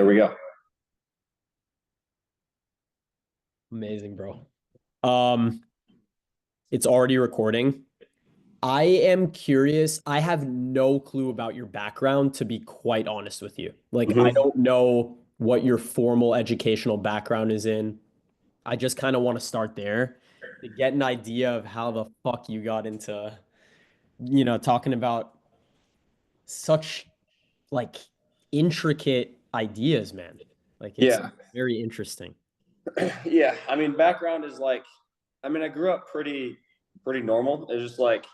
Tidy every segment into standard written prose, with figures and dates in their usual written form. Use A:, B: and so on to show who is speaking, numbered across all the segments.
A: there we go.
B: Amazing, bro. Um, it's already recording. I am curious. I have no clue about your background, to be quite honest with you. Like, I
A: Hmm.
B: don't know what your formal educational background is in. I just kind of want to start there to get an idea of how the fuck you got into, talking about such like intricate ideas, man. Like, it's
A: Yeah.
B: very interesting.
A: Yeah. I mean, background is like, I mean, I grew up pretty normal. It's just like,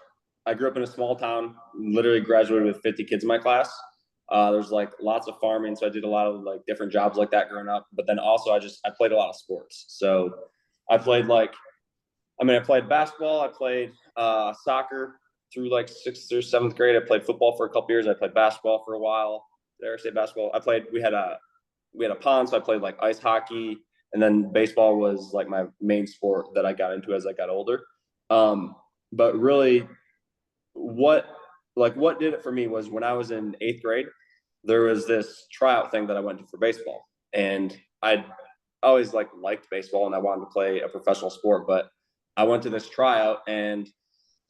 A: I grew up in a small town, literally graduated with 50 kids in my class. There's like lots of farming. So I did a lot of like different jobs like that growing up. But then also I played a lot of sports. So I played like, I mean, I played basketball. I played soccer through like sixth or seventh grade. I played football for a couple years. I played basketball for a while. Did I ever say basketball? We had a pond, so I played like ice hockey, and then baseball was like my main sport that I got into as I got older. But really, what what did it for me was when I was in eighth grade, there was this tryout thing that I went to for baseball, and I always like liked baseball and I wanted to play a professional sport, but I went to this tryout and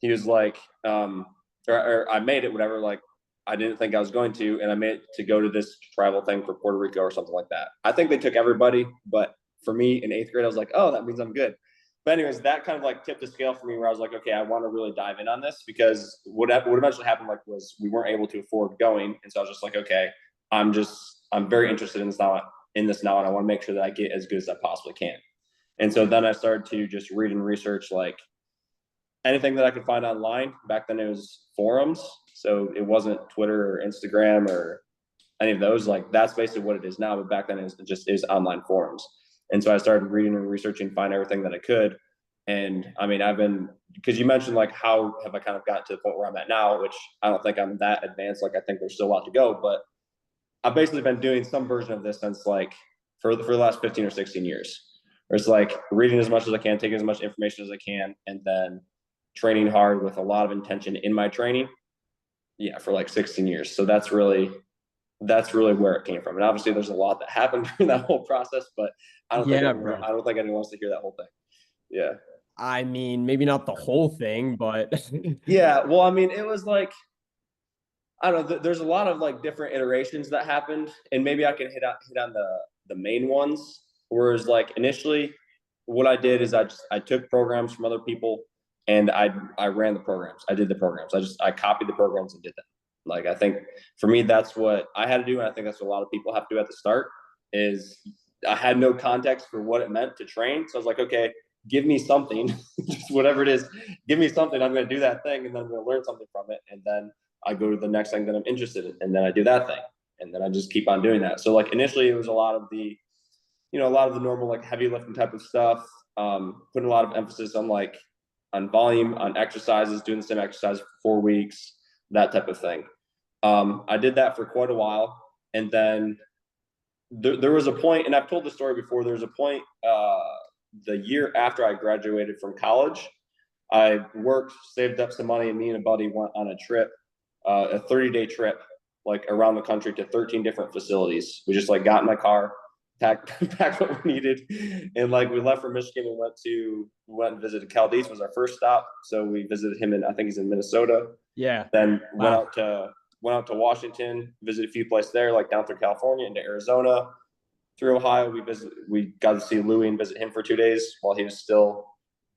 A: he was like, or I made it, whatever. Like, I didn't think I was going to, and I made it to go to this travel thing for Puerto Rico or something like that. I think they took everybody, but for me in eighth grade, I was like, oh, that means I'm good. But anyways, that kind of like tipped the scale for me where I was like, okay, I want to really dive in on this because what eventually happened like was we weren't able to afford going, and so I was just like, okay, I'm very interested in this now, and I want to make sure that I get as good as I possibly can. And so then I started to just read and research like anything that I could find online. Back then it was forums. So it wasn't Twitter or Instagram or any of those. Like that's basically what it is now. But back then it just is online forums. And so I started reading and researching, find everything that I could. And I mean, I've been, because you mentioned like how have I kind of got to the point where I'm at now, which I don't think I'm that advanced. Like I think there's still a lot to go, but I've basically been doing some version of this since like for the last 15 or 16 years. Where it's like reading as much as I can, taking as much information as I can, and then training hard with a lot of intention in my training. Yeah, for like 16 years. So that's really where it came from. And obviously there's a lot that happened during that whole process, but
B: Yeah, bro.
A: I don't think anyone wants to hear that whole thing. Yeah.
B: I mean, maybe not the whole thing, but
A: Yeah. Well, I mean, it was like I don't know. There's a lot of like different iterations that happened, and maybe I can hit on the main ones. Whereas like initially, what I did is I took programs from other people, and I ran the programs. I did the programs. I copied the programs and did them. Like I think for me, that's what I had to do, and I think that's what a lot of people have to do at the start. Is I had no context for what it meant to train, so I was like, okay, give me something, just whatever it is, give me something. I'm going to do that thing, and then I'm going to learn something from it, and then I go to the next thing that I'm interested in, and then I do that thing, and then I just keep on doing that. So like initially, it was a lot of the normal like heavy lifting type of stuff, putting a lot of emphasis on like on volume, on exercises, doing the same exercise for 4 weeks, that type of thing. I did that for quite a while, and then there was a point, and I've told the story before. There was a point the year after I graduated from college. I worked, saved up some money, and me and a buddy went on a trip, a 30-day trip, like around the country to 13 different facilities. We just like got in my car, packed packed what we needed, and like we left from Michigan and went and visited Caldese was our first stop. So we visited him in I think he's in Minnesota.
B: yeah.
A: Then
B: Wow.
A: went out to Washington, visited a few places there, like down through California into Arizona, through Ohio. We got to see Louis and visit him for 2 days while he was still.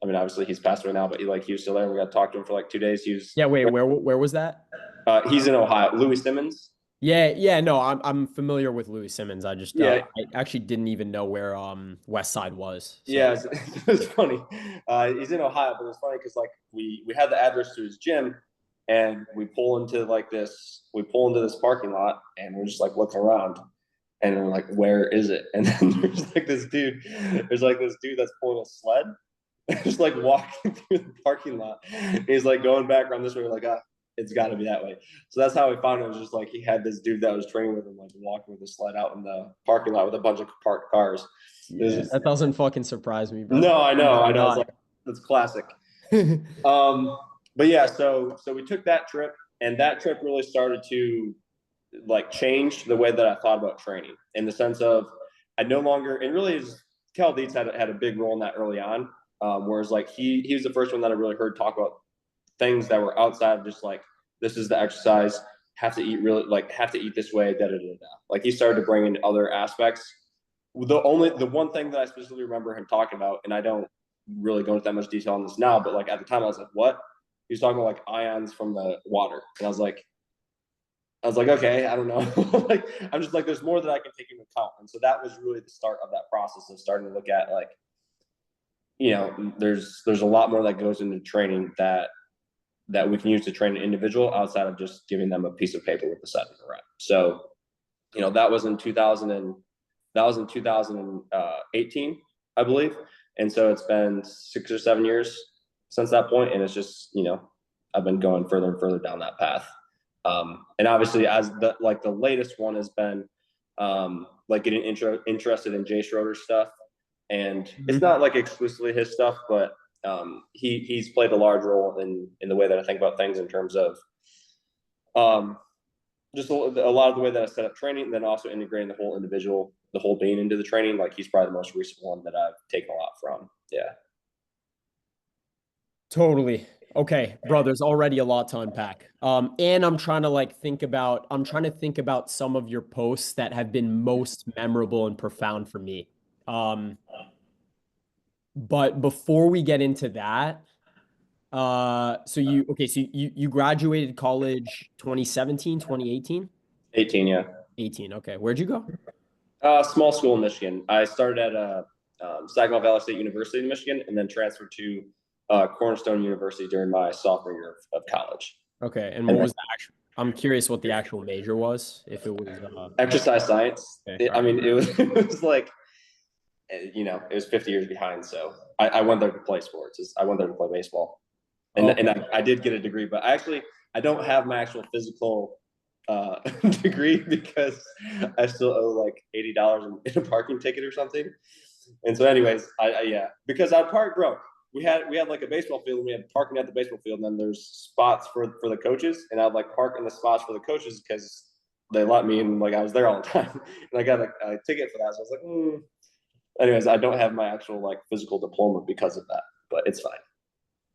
A: I mean, obviously he's passed away now, but he was still there. We got to talk to him for like 2 days.
B: Yeah, wait, where was that?
A: He's in Ohio. Louis Simmons.
B: Yeah, yeah, no, I'm familiar with Louis Simmons.
A: Yeah,
B: I actually didn't even know where West Side was. So
A: yeah. It's funny. He's in Ohio, but it's funny because like we had the address to his gym, and we pull into this parking lot, and we're just like looking around, and we're like, where is it? And then there's like this dude that's pulling a sled, just like walking through the parking lot. He's like going back around this way, like, it's got to be that way. So that's how we found it. It was just like he had this dude that was training with him, like walking with a sled out in the parking lot with a bunch of parked cars. It was
B: yeah,
A: just,
B: that doesn't fucking surprise me, bro.
A: no, I
B: Why
A: know. It's
B: not?
A: like it's classic. But yeah, so we took that trip, and that trip really started to like changed the way that I thought about training in the sense of I no longer, and really is Cal Dietz had a big role in that early on. Whereas like he was the first one that I really heard talk about things that were outside of just like this is the exercise, have to eat really like have to eat this way, da da da da. Like he started to bring in other aspects. The one thing that I specifically remember him talking about, and I don't really go into that much detail on this now, but like at the time I was like, what? He was talking about like ions from the water, and I was like, okay, I don't know. Like, I'm just like, there's more that I can take into account. And so that was really the start of that process of starting to look at like, there's a lot more that goes into training that we can use to train an individual outside of just giving them a piece of paper with a set and a rep. So, that was in 2018, I believe. And so it's been 6 or 7 years since that point, and it's just I've been going further and further down that path. And obviously, as the latest one has been like getting interested in Jay Schroeder's stuff, and it's
B: Mhm.
A: not like exclusively his stuff, but he's played a large role in the way that I think about things in terms of um, just a lot of the way that I set up training, and then also integrating the whole individual, the whole being into the training. Like he's probably the most recent one that I've taken a lot from. Yeah.
B: Totally. Okay, bro, there's already a lot to unpack. And I'm trying to think about some of your posts that have been most memorable and profound for me. Um, but before we get into that, so you graduated college 2017, 2018?
A: 18, yeah.
B: 18. Okay. Where'd you go?
A: Small school in Michigan. I started at Saginaw Valley State University in Michigan, and then transferred to Cornerstone University during my sophomore year of college.
B: Okay. And
A: And
B: what
A: then
B: was the actual, I'm curious what the actual major was, if it was
A: exercise science.
B: okay,
A: I
B: all right.
A: mean, it was it was like it was 50 years behind. So I went there to play sports. I went there to play baseball, and
B: Okay.
A: I did get a degree, but I don't have my actual physical uh, degree because I still owe like $80 in a parking ticket or something. And so, anyways, yeah, because I parked, bro. We had like a baseball field, and we had parking at the baseball field, and then there's spots for the coaches, and I'd like park in the spots for the coaches because they let me, and like I was there all the time, and I got a ticket for that. So I was like, anyways, I don't have my actual like physical diploma because of that, but it's fine.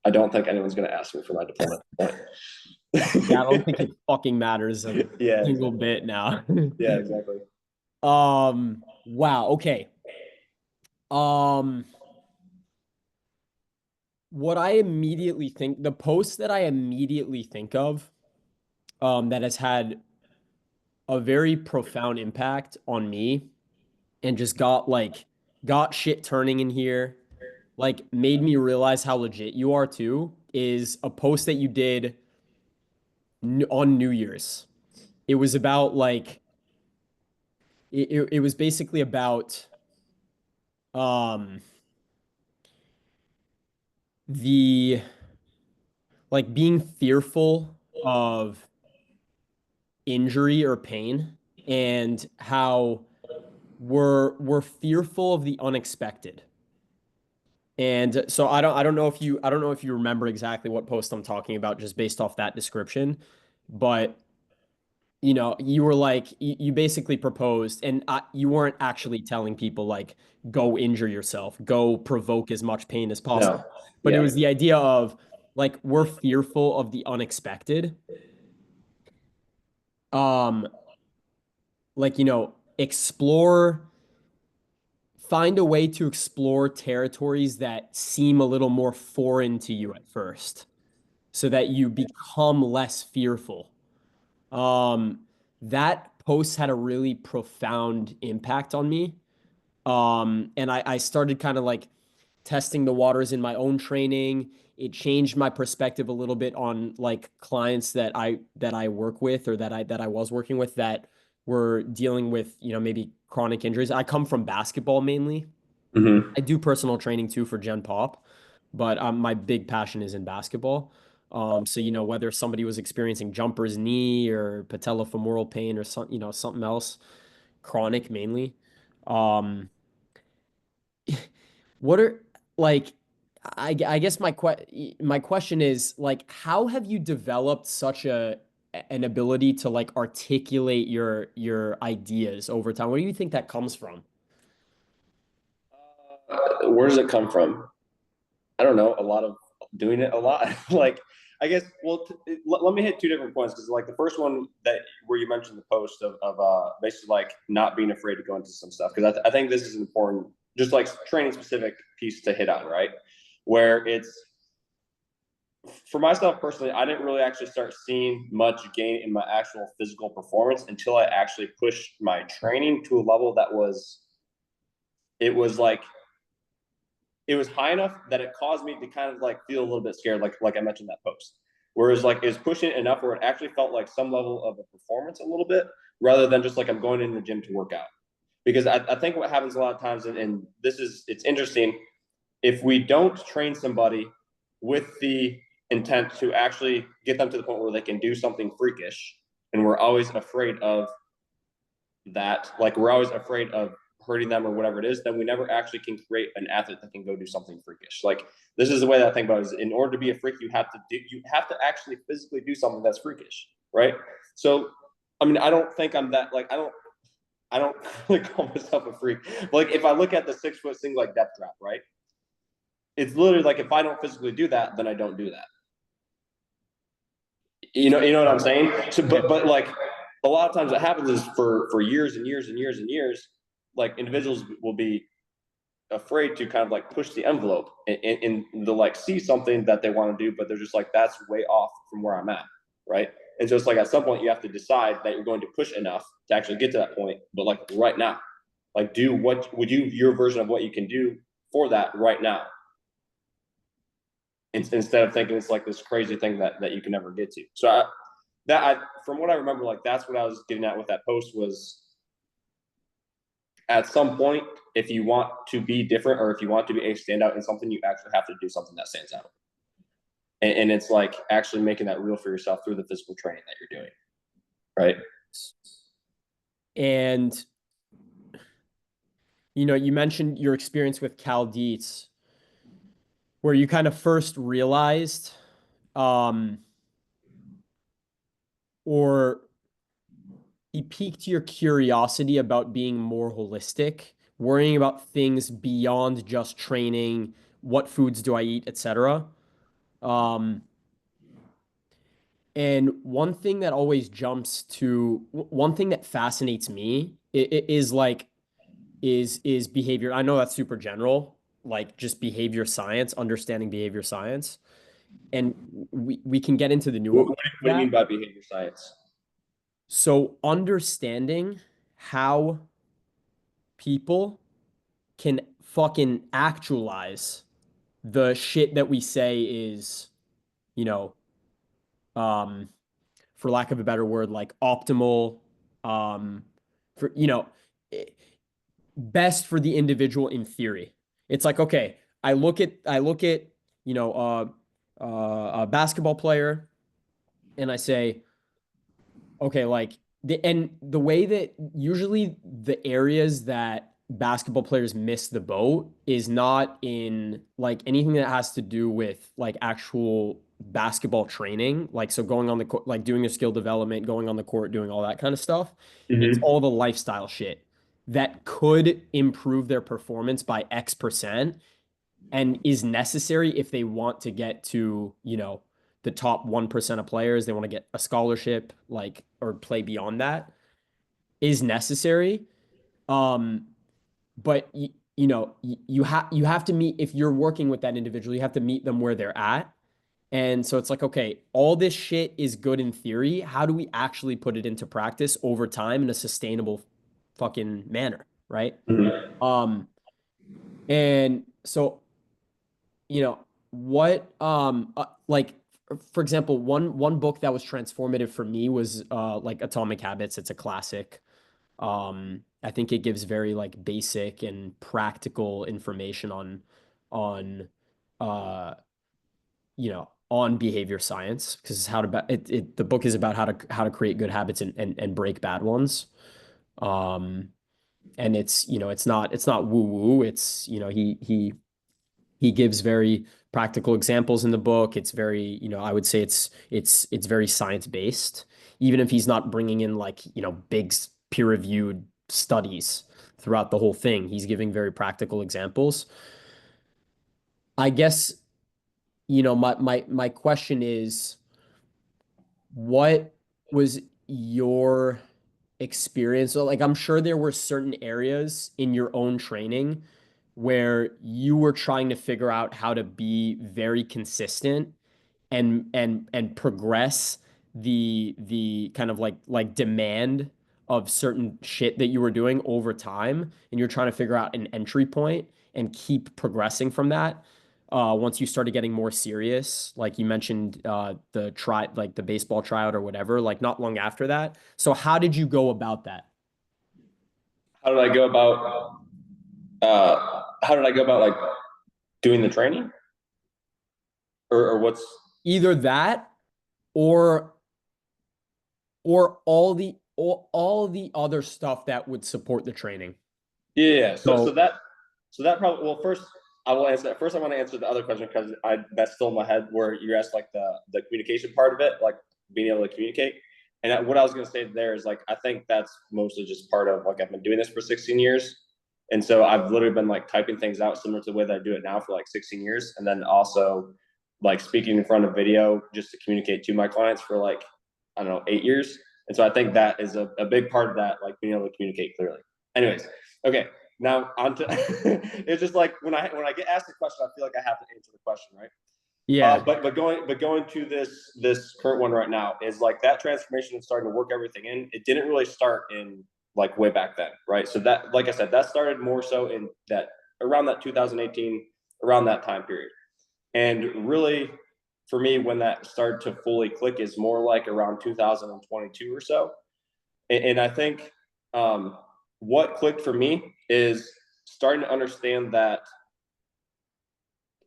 A: I don't think anyone's gonna ask me for my diploma at
B: Yeah, I don't think
A: the
B: it fucking matters a
A: point. Yeah,
B: single
A: exactly.
B: bit now.
A: Yeah, exactly.
B: Wow, okay. Um, what I immediately think, the post that I immediately think of, that has had a very profound impact on me and just got shit turning in here, like made me realize how legit you are too, is a post that you did on New Year's. It was about it was basically about um the like being fearful of injury or pain and how we're fearful of the unexpected. And so I don't know if you remember exactly what post I'm talking about just based off that description, but you were like you basically proposed, and you weren't actually telling people like go injure yourself, go provoke as much pain as possible,
A: No.
B: but it
A: Yeah.
B: was the idea of like we're fearful of the unexpected. Um, like explore, find a way to explore territories that seem a little more foreign to you at first, so that you become less fearful. Um, that post had a really profound impact on me. And I started kind of like testing the waters in my own training. It changed my perspective a little bit on like clients that I work with, or that I was working with, that were dealing with, maybe chronic injuries. I come from basketball mainly.
A: Mm-hmm.
B: I do personal training too for Gen Pop, but my big passion is in basketball. So whether somebody was experiencing jumper's knee or patellofemoral pain or something else, chronic mainly. Um, what are like I guess my question is like how have you developed such a an ability to like articulate your ideas over time? Where do you think that comes from?
A: Where does it come from? I don't know. A lot of doing it a lot. Like, I guess. Well, let me hit two different points because, like, the first one that where you mentioned the post of basically like not being afraid to go into some stuff because I think this is an important, just like training specific piece to hit on, right? Where it's for myself personally, I didn't really actually start seeing much gain in my actual physical performance until I actually pushed my training to a level that was it was like it was high enough that it caused me to kind of like feel a little bit scared, like I mentioned that post. Whereas like it was pushing it enough where it actually felt like some level of a performance a little bit, rather than just like I'm going in the gym to work out. Because I think what happens a lot of times, and this is it's interesting, if we don't train somebody with the intent to actually get them to the point where they can do something freakish, and we're always afraid of that, like we're always afraid of hurting them or whatever it is, then we never actually can create an athlete that can go do something freakish. Like this is the way that I think about it is in order to be a freak, you have to actually physically do something that's freakish, right? So I mean, I don't think I'm that like I don't really call myself a freak. But like if I look at the 6 foot thing like depth drop, right? It's literally like if I don't physically do that, then I don't do that. You know what I'm saying? So,
B: Yeah.
A: but like a lot of times, what happens is for years and years and years and years, like individuals will be afraid to kind of like push the envelope and they'll like see something that they want to do, but they're just like that's way off from where I'm at, right? And so it's like at some point you have to decide that you're going to push enough to actually get to that point, but like right now, like do what would you your version of what you can do for that right now instead of thinking it's like this crazy thing that you can never get to. So from what I remember, like that's what I was getting at with that post was at some point, if you want to be different or if you want to be a standout in something, you actually have to do something that stands out. And it's like actually making that real for yourself through the physical training that you're doing, right?
B: And you mentioned your experience with Cal Dietz, where you kind of first realized, um, or he piqued your curiosity about being more holistic, worrying about things beyond just training, what foods do I eat, etc. Um, and one thing that fascinates me is like is behavior. I know that's super general, like just behavior science, understanding behavior science, and we can get into the
A: What,
B: nuance
A: what,
B: of
A: what do you
B: that.
A: mean by behavior science?
B: So understanding how people can fucking actualize the shit that we say is, you know, um, for lack of a better word, like optimal, um, for, best for the individual in theory. It's like, okay, I look at, you know, a basketball player and I say, okay, like the way that usually the areas that basketball players miss the boat is not in like anything that has to do with like actual basketball training, like so going on the court, like doing their skill development, going on the court, doing all that kind of stuff. It's
A: Mm-hmm.
B: all the lifestyle shit that could improve their performance by X% and is necessary if they want to get to, the top 1% of players, they want to get a scholarship, like, or play beyond that, is necessary. Um, but you have to meet if you're working with that individual, you have to meet them where they're at. And so it's like, okay, all this shit is good in theory. How do we actually put it into practice over time in a sustainable fucking manner, right?
A: Mm-hmm.
B: Um, and so what like for example, one book that was transformative for me was like Atomic Habits. It's a classic. I think it gives very like basic and practical information on uh on behavior science because it's how to the book is about how to create good habits and break bad ones. Um and it's it's not woo woo. It's he He gives very practical examples in the book. It's very, I would say it's very science based, even if he's not bringing in like, big peer reviewed studies throughout the whole thing. He's giving very practical examples. I guess, my question is, what was your experience? So, like, I'm sure there were certain areas in your own training where you were trying to figure out how to be very consistent and progress the kind of like demand of certain shit that you were doing over time, and you're trying to figure out an entry point and keep progressing from that. Once you started getting more serious, like you mentioned, like the baseball tryout or whatever, like not long after that. So how did you go about that?
A: How did I go about like doing the training, or what's?
B: Either that or all the other stuff that would support the training.
A: Yeah.
B: So
A: So that probably, well, first I will answer that. First, I want to answer the other question because that's still in my head where you asked like the communication part of it, like being able to communicate. And what I was going to say there is like I think that's mostly just part of like I've been doing this for 16 years, and so I've literally been like typing things out similar to the way that I do it now for like 16 years, and then also like speaking in front of video just to communicate to my clients for like I don't know 8 years. And so I think that is a big part of that, like being able to communicate clearly. Anyways, okay, now on to it's just like when I get asked a question, I feel like I have to answer the question, right?
B: yeah,
A: But going to this current one right now is like that transformation of starting to work everything in. It didn't really start in like way back then, right? So that, like I said, that started more so in that around that 2018, around that time period. And really, for me, when that started to fully click is more like around 2022 or so. And I think what clicked for me is starting to understand that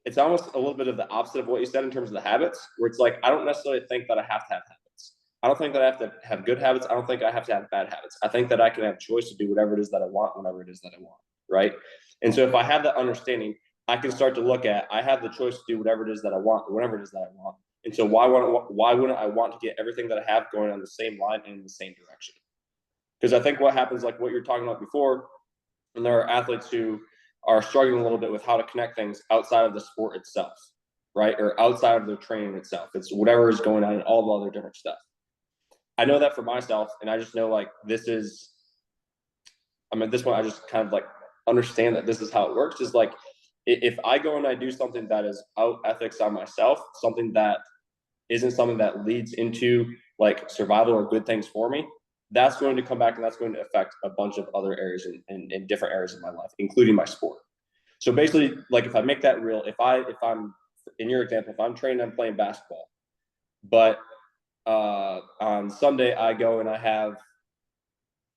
A: it's almost a little bit of the opposite of what you said in terms of the habits, where it's like, I don't necessarily think that I have to have habits. I don't think that I have to have good habits. I don't think I have to have bad habits. I think that I can have choice to do whatever it is that I want, whenever it is that I want. Right. And so if I have that understanding, I can start to look at, I have the choice to do whatever it is that I want, whenever it is that I want. And so why wouldn't I want to get everything that I have going on the same line and in the same direction? Because I think what happens, like what you're talking about before, and there are athletes who are struggling a little bit with how to connect things outside of the sport itself, right? Or outside of their training itself. It's whatever is going on and all the other different stuff. I know that for myself, and I just know like this is, I mean, this one I just kind of like understand that this is how it works. Is like if I go and I do something that is out ethics on myself, something that isn't something that leads into like survival or good things for me, that's going to come back and that's going to affect a bunch of other areas in different areas of my life, including my sport. So basically, like if I make that real, if I'm in your example, if I'm training, I'm playing basketball, but on Sunday I go and I have,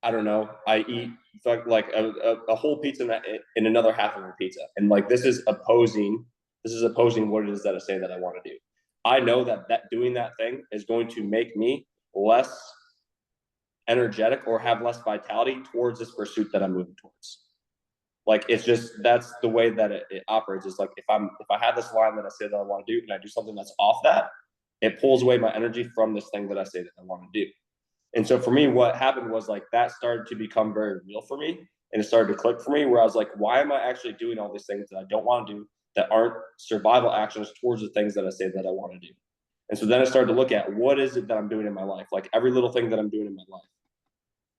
A: I don't know, I eat like a whole pizza in another half of a pizza, and like this is opposing what it is that I say that I want to do. I know that doing that thing is going to make me less energetic or have less vitality towards this pursuit that I'm moving towards. Like it's just that's the way that it operates. Is like if I have this line that I say that I want to do and I do something that's off that, it pulls away my energy from this thing that I say that I want to do. And so for me, what happened was like that started to become very real for me, and it started to click for me where I was like, why am I actually doing all these things that I don't want to do that aren't survival actions towards the things that I say that I want to do? And so then I started to look at what is it that I'm doing in my life, like every little thing that I'm doing in my life.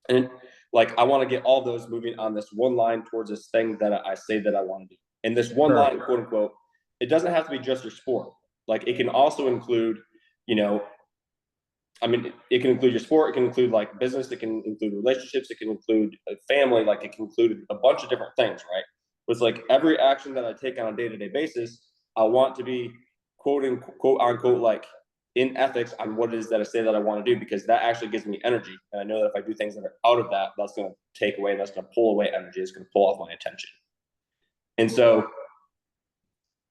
A: And like I want to get all those moving on this one line towards this thing that I say that I want to do. And this one
B: sure.
A: line, quote unquote, it doesn't have to be just your sport. Like it can also include, you know, I mean, it can include your sport, it can include like business, it can include relationships, it can include a family, like it can include a bunch of different things, right? It's like every action that I take on a day-to-day basis, I want to be quote unquote like in ethics on what it is that I say that I want to do, because that actually gives me energy. And I know that if I do things that are out of that, that's going to take away, that's going to pull away energy, it's going to pull off my attention. And so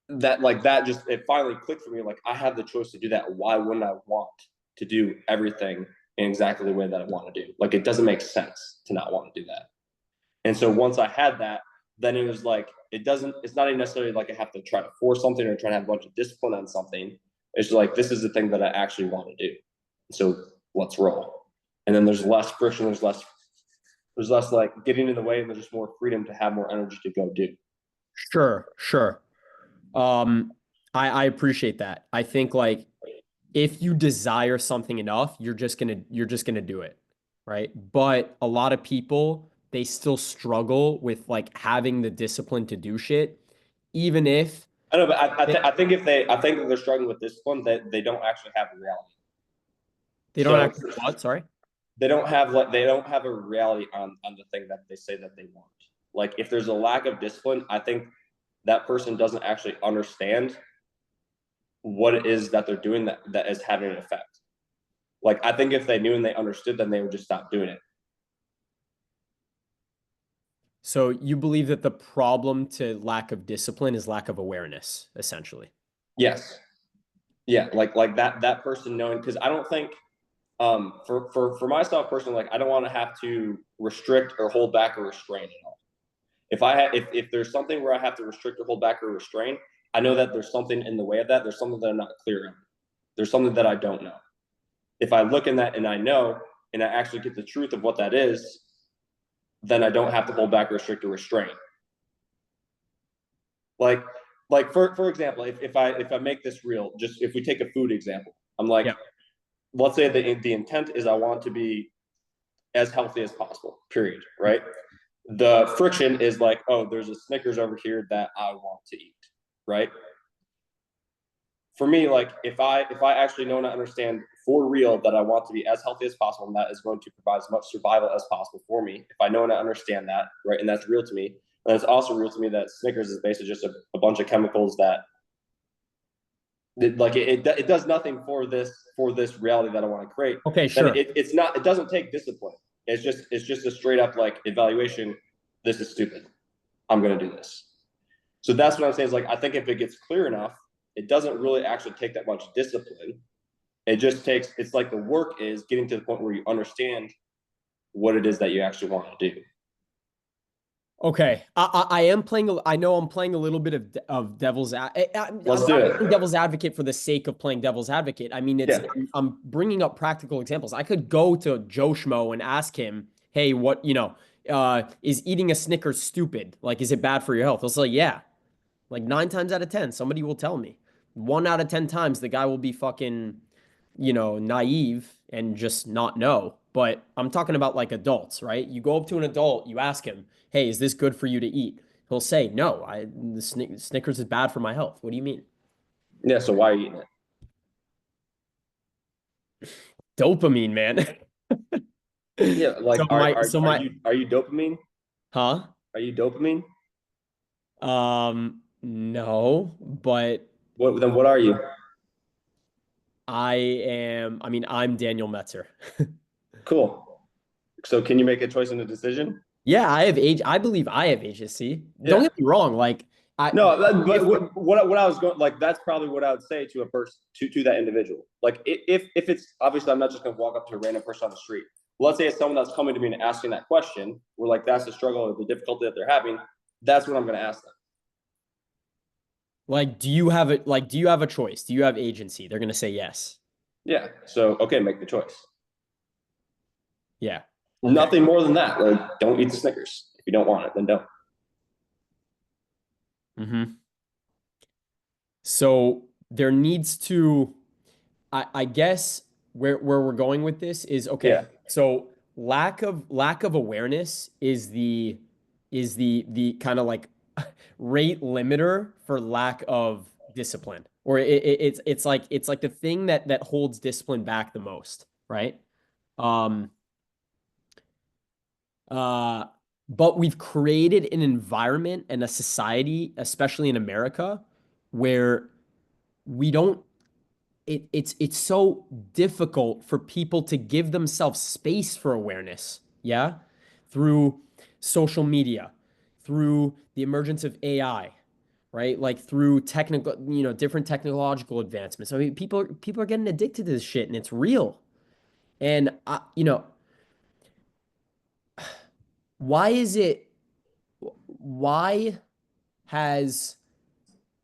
A: that like that just it finally clicked for me, like I have the choice to do that. Why wouldn't I want to do everything in exactly the way that I want to do? Like it doesn't make sense to not want to do that. And so once I had that, then it was like it's not even necessarily like I have to try to force something or try to have a bunch of discipline on something. It's just like this is the thing that I actually want to do. So let's roll. And then there's less friction, there's less like getting in the way, and there's just more freedom to have more energy to go do.
B: Sure, sure. Um, I appreciate that. I think like if you desire something enough, you're just gonna do it, right? But a lot of people, they still struggle with like having the discipline to do shit, even if
A: I know, but
B: they,
A: I think I think that they're struggling with discipline that they don't actually have a reality.
B: they don't
A: So
B: actually what? Sorry.
A: they don't have a reality on the thing that they say that they want. Like if there's a lack of discipline, I think that person doesn't actually understand what it is that they're doing that is having an effect. Like I think if they knew and they understood, then they would just stop doing it.
B: So you believe that the problem to lack of discipline is lack of awareness, essentially.
A: Yes. Yeah. Like that person knowing because I don't think for myself personally, like I don't want to have to restrict or hold back or restrain at all. If there's something where I have to restrict or hold back or restrain, I know that there's something in the way of that. There's something that I'm not clear on. There's something that I don't know. If I look in that and I know and I actually get the truth of what that is, then I don't have to hold back, restrict, or restrain. Like for example, if I make this real, just if we take a food example, I'm like,
B: Yeah.
A: let's say the intent is I want to be as healthy as possible. Period. Right. The friction is like, oh, there's a Snickers over here that I want to eat. Right. For me, like if I actually know and understand for real that I want to be as healthy as possible and that is going to provide as much survival as possible for me, if I know and I understand that, right, and that's real to me, then it's also real to me that Snickers is basically just a bunch of chemicals that like it does nothing for this reality that I want to create.
B: Okay,
A: Then
B: sure.
A: it's not it doesn't take discipline. It's just a straight up like evaluation. This is stupid. I'm gonna do this. So that's what I'm saying is like I think if it gets clear enough, it doesn't really actually take that much discipline. It just takes it's like the work is getting to the point where you understand what it is that you actually want to do.
B: Okay, I am playing. I know I'm playing a little bit of devil's. I'm
A: Let's do
B: not playing
A: it.
B: devil's advocate for the sake of playing devil's advocate. I mean, it's
A: Yeah.
B: I'm bringing up practical examples. I could go to Joe Schmo and ask him, "Hey, what is eating a Snickers stupid? Like, is it bad for your health?" He'll say, "Yeah." Like 9 times out of 10, somebody will tell me. 1 out of 10 times, the guy will be fucking, naive and just not know. But I'm talking about like adults, right? You go up to an adult, you ask him, "Hey, is this good for you to eat?" He'll say, "No, the Snickers is bad for my health." What do you mean?
A: Yeah. So why are you eating it?
B: Dopamine, man.
A: Yeah. Like
B: So my,
A: are you dopamine?
B: huh?
A: Are you dopamine?
B: No, but
A: What then? What are you?
B: I mean, I'm Daniel Metzer.
A: Cool. So can you make a choice and a decision?
B: Yeah, I have age. I believe I have HSC. Don't
A: Yeah.
B: get me wrong. Like, I
A: No, but
B: if
A: what I was going like that's probably what I would say to a person to that individual. Like if it's obviously I'm not just gonna walk up to a random person on the street. Well, let's say it's someone that's coming to me and asking that question, where like that's the struggle or the difficulty that they're having. That's what I'm gonna ask them.
B: like, do you have a choice? Do you have agency? They're gonna say yes.
A: Yeah. So okay, make the choice.
B: Yeah. Okay.
A: Nothing more than that. Like don't eat the Snickers. If you don't want it, then don't.
B: hmm So there needs to, I guess, where we're going with this is okay.
A: Yeah.
B: So lack of awareness is the kind of like rate limiter for lack of discipline, or it's like the thing that holds discipline back the most, right? Um, uh, but we've created an environment and a society, especially in America, where we don't it's so difficult for people to give themselves space for awareness, yeah, through social media, through the emergence of AI, right? Like through technical, different technological advancements. I mean, people are getting addicted to this shit, and it's real. And why is it? why has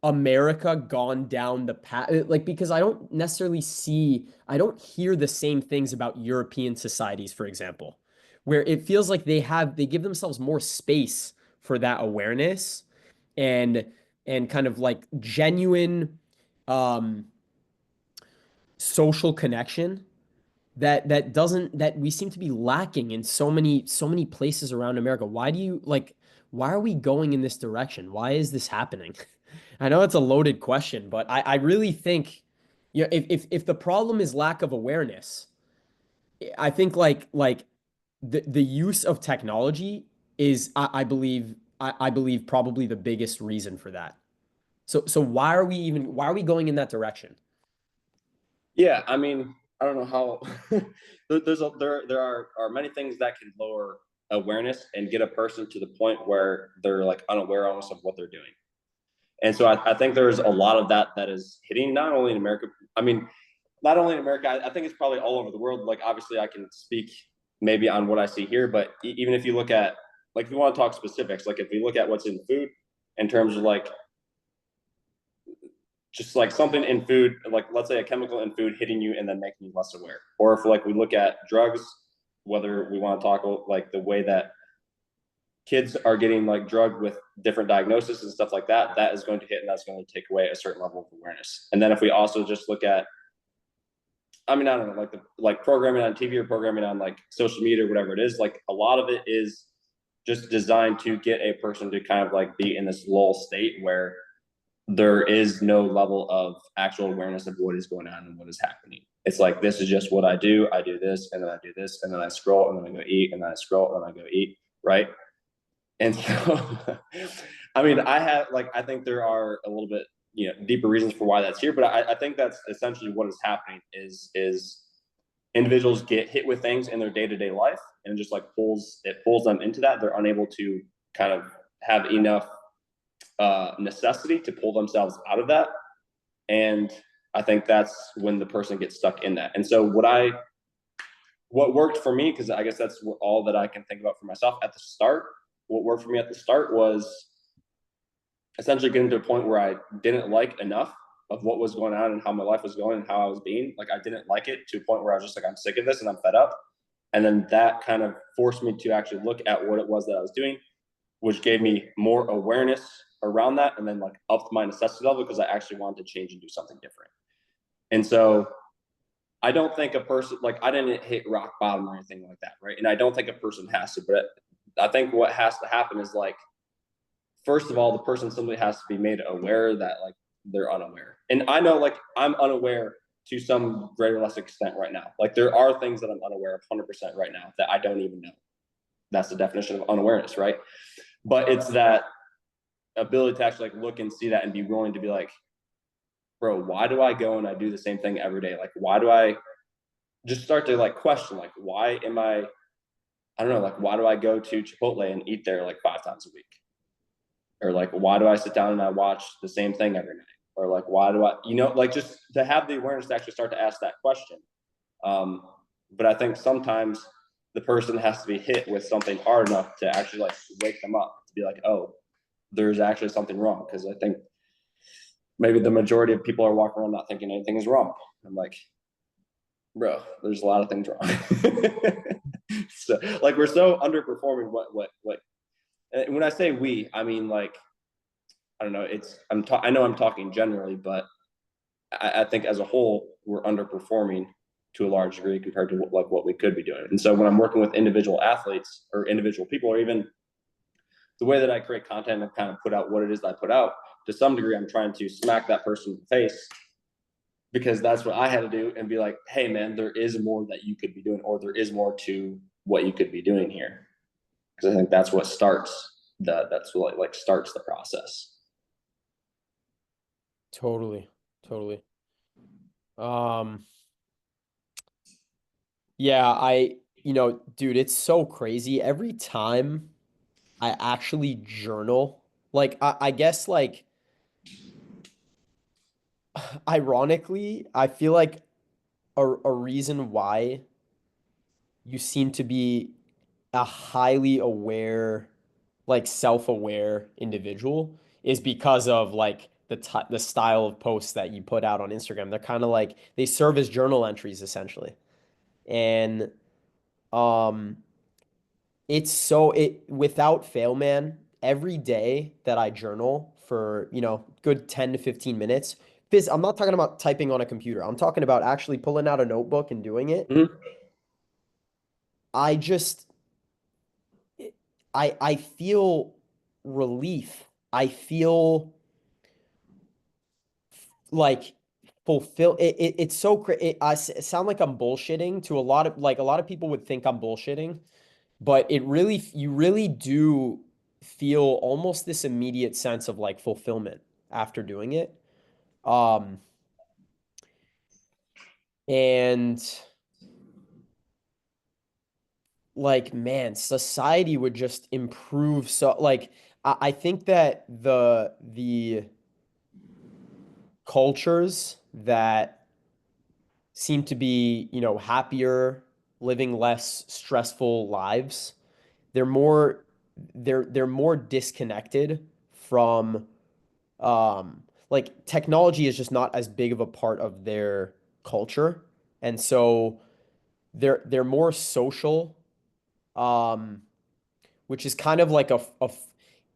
B: America gone down the path? Like, because I don't necessarily see, I don't hear the same things about European societies, for example, where it feels like they give themselves more space for that awareness and kind of like genuine um social connection that doesn't that we seem to be lacking in so many places around America. Why do you like why are we going in this direction? Why is this happening? I know it's a loaded question, but I really think you know if the problem is lack of awareness, I think the use of technology is I believe probably the biggest reason for that. So why are we going in that direction?
A: Yeah, I mean, I don't know how. There are many things that can lower awareness and get a person to the point where they're like unaware almost of what they're doing. And so I think there's a lot of that that is hitting not only in America. I mean, not only in America. I think it's probably all over the world. Like obviously, I can speak maybe on what I see here, but even if you look at like if you want to talk specifics, like if you look at what's in food in terms of like just like something in food, like let's say a chemical in food hitting you and then making you less aware. Or if like we look at drugs, whether we want to talk like the way that kids are getting like drugged with different diagnoses and stuff like that, that is going to hit and that's going to take away a certain level of awareness. And then if we also just look at, I mean, I don't know, like the like programming on TV or programming on like social media or whatever it is, like a lot of it is just designed to get a person to kind of like be in this lull state where there is no level of actual awareness of what is going on and what is happening. It's like this is just what I do. I do this, and then I do this, and then I scroll, and then I go eat, and then I scroll, and then I go eat, right? And so, I mean, I have like I think there are a little bit deeper reasons for why that's here, but I think that's essentially what is happening is individuals get hit with things in their day to day life, and just like pulls them into that. They're unable to kind of have enough necessity to pull themselves out of that. And I think that's when the person gets stuck in that. And so what worked for me, because I guess that's all that I can think about for myself at the start. What worked for me at the start was essentially getting to a point where I didn't like enough of what was going on and how my life was going and how I was being. Like I didn't like it to a point where I was just like, I'm sick of this and I'm fed up. And then that kind of forced me to actually look at what it was that I was doing, which gave me more awareness around that and then like upped my necessity level because I actually wanted to change and do something different. And so I don't think a person like I didn't hit rock bottom or anything like that, right? And I don't think a person has to, but I think what has to happen is like first of all, the person simply has to be made aware that like they're unaware. And I know like I'm unaware to some greater or less extent right now. Like there are things that I'm unaware of 100% right now that I don't even know. That's the definition of unawareness, right? But it's that ability to actually like look and see that and be willing to be like, bro, why do I go and I do the same thing every day? Like, why do I just start to like question, like, why am I don't know, like, why do I go to Chipotle and eat there like 5 times a week? Or like, why do I sit down and I watch the same thing every night? Or like, why do I, like just to have the awareness to actually start to ask that question. Um, but I think sometimes the person has to be hit with something hard enough to actually like wake them up to be like, oh, there's actually something wrong. Because I think maybe the majority of people are walking around not thinking anything is wrong. I'm like, bro, there's a lot of things wrong. So like we're so underperforming what and when I say we, I mean like I don't know, I know I'm talking generally, but I think as a whole we're underperforming to a large degree compared to like what we could be doing. And so when I'm working with individual athletes or individual people or even the way that I create content and kind of put out what it is that I put out, to some degree, I'm trying to smack that person in the face because that's what I had to do and be like, hey, man, there is more that you could be doing, or there is more to what you could be doing here. Because I think that's what that's what like starts the process.
B: Totally. Totally. Um, yeah, dude, it's so crazy. Every time I actually journal, like I guess like ironically, I feel like a reason why you seem to be a highly aware like self-aware individual is because of like the style of posts that you put out on Instagram. They're kind of like they serve as journal entries essentially. And um it's so it without fail, man, every day that I journal for, good 10 to 15 minutes. I'm not talking about typing on a computer. I'm talking about actually pulling out a notebook and doing it.
A: Mhm.
B: I just I feel relief. I feel like it's so sound like I'm bullshitting to a lot of people would think I'm bullshitting, but you really do feel almost this immediate sense of like fulfillment after doing it. Um, and like, man, society would just improve. So like, I think that the cultures that seem to be, happier, living less stressful lives, they're more they're more disconnected from like technology is just not as big of a part of their culture. And so they're more social, um, which is kind of like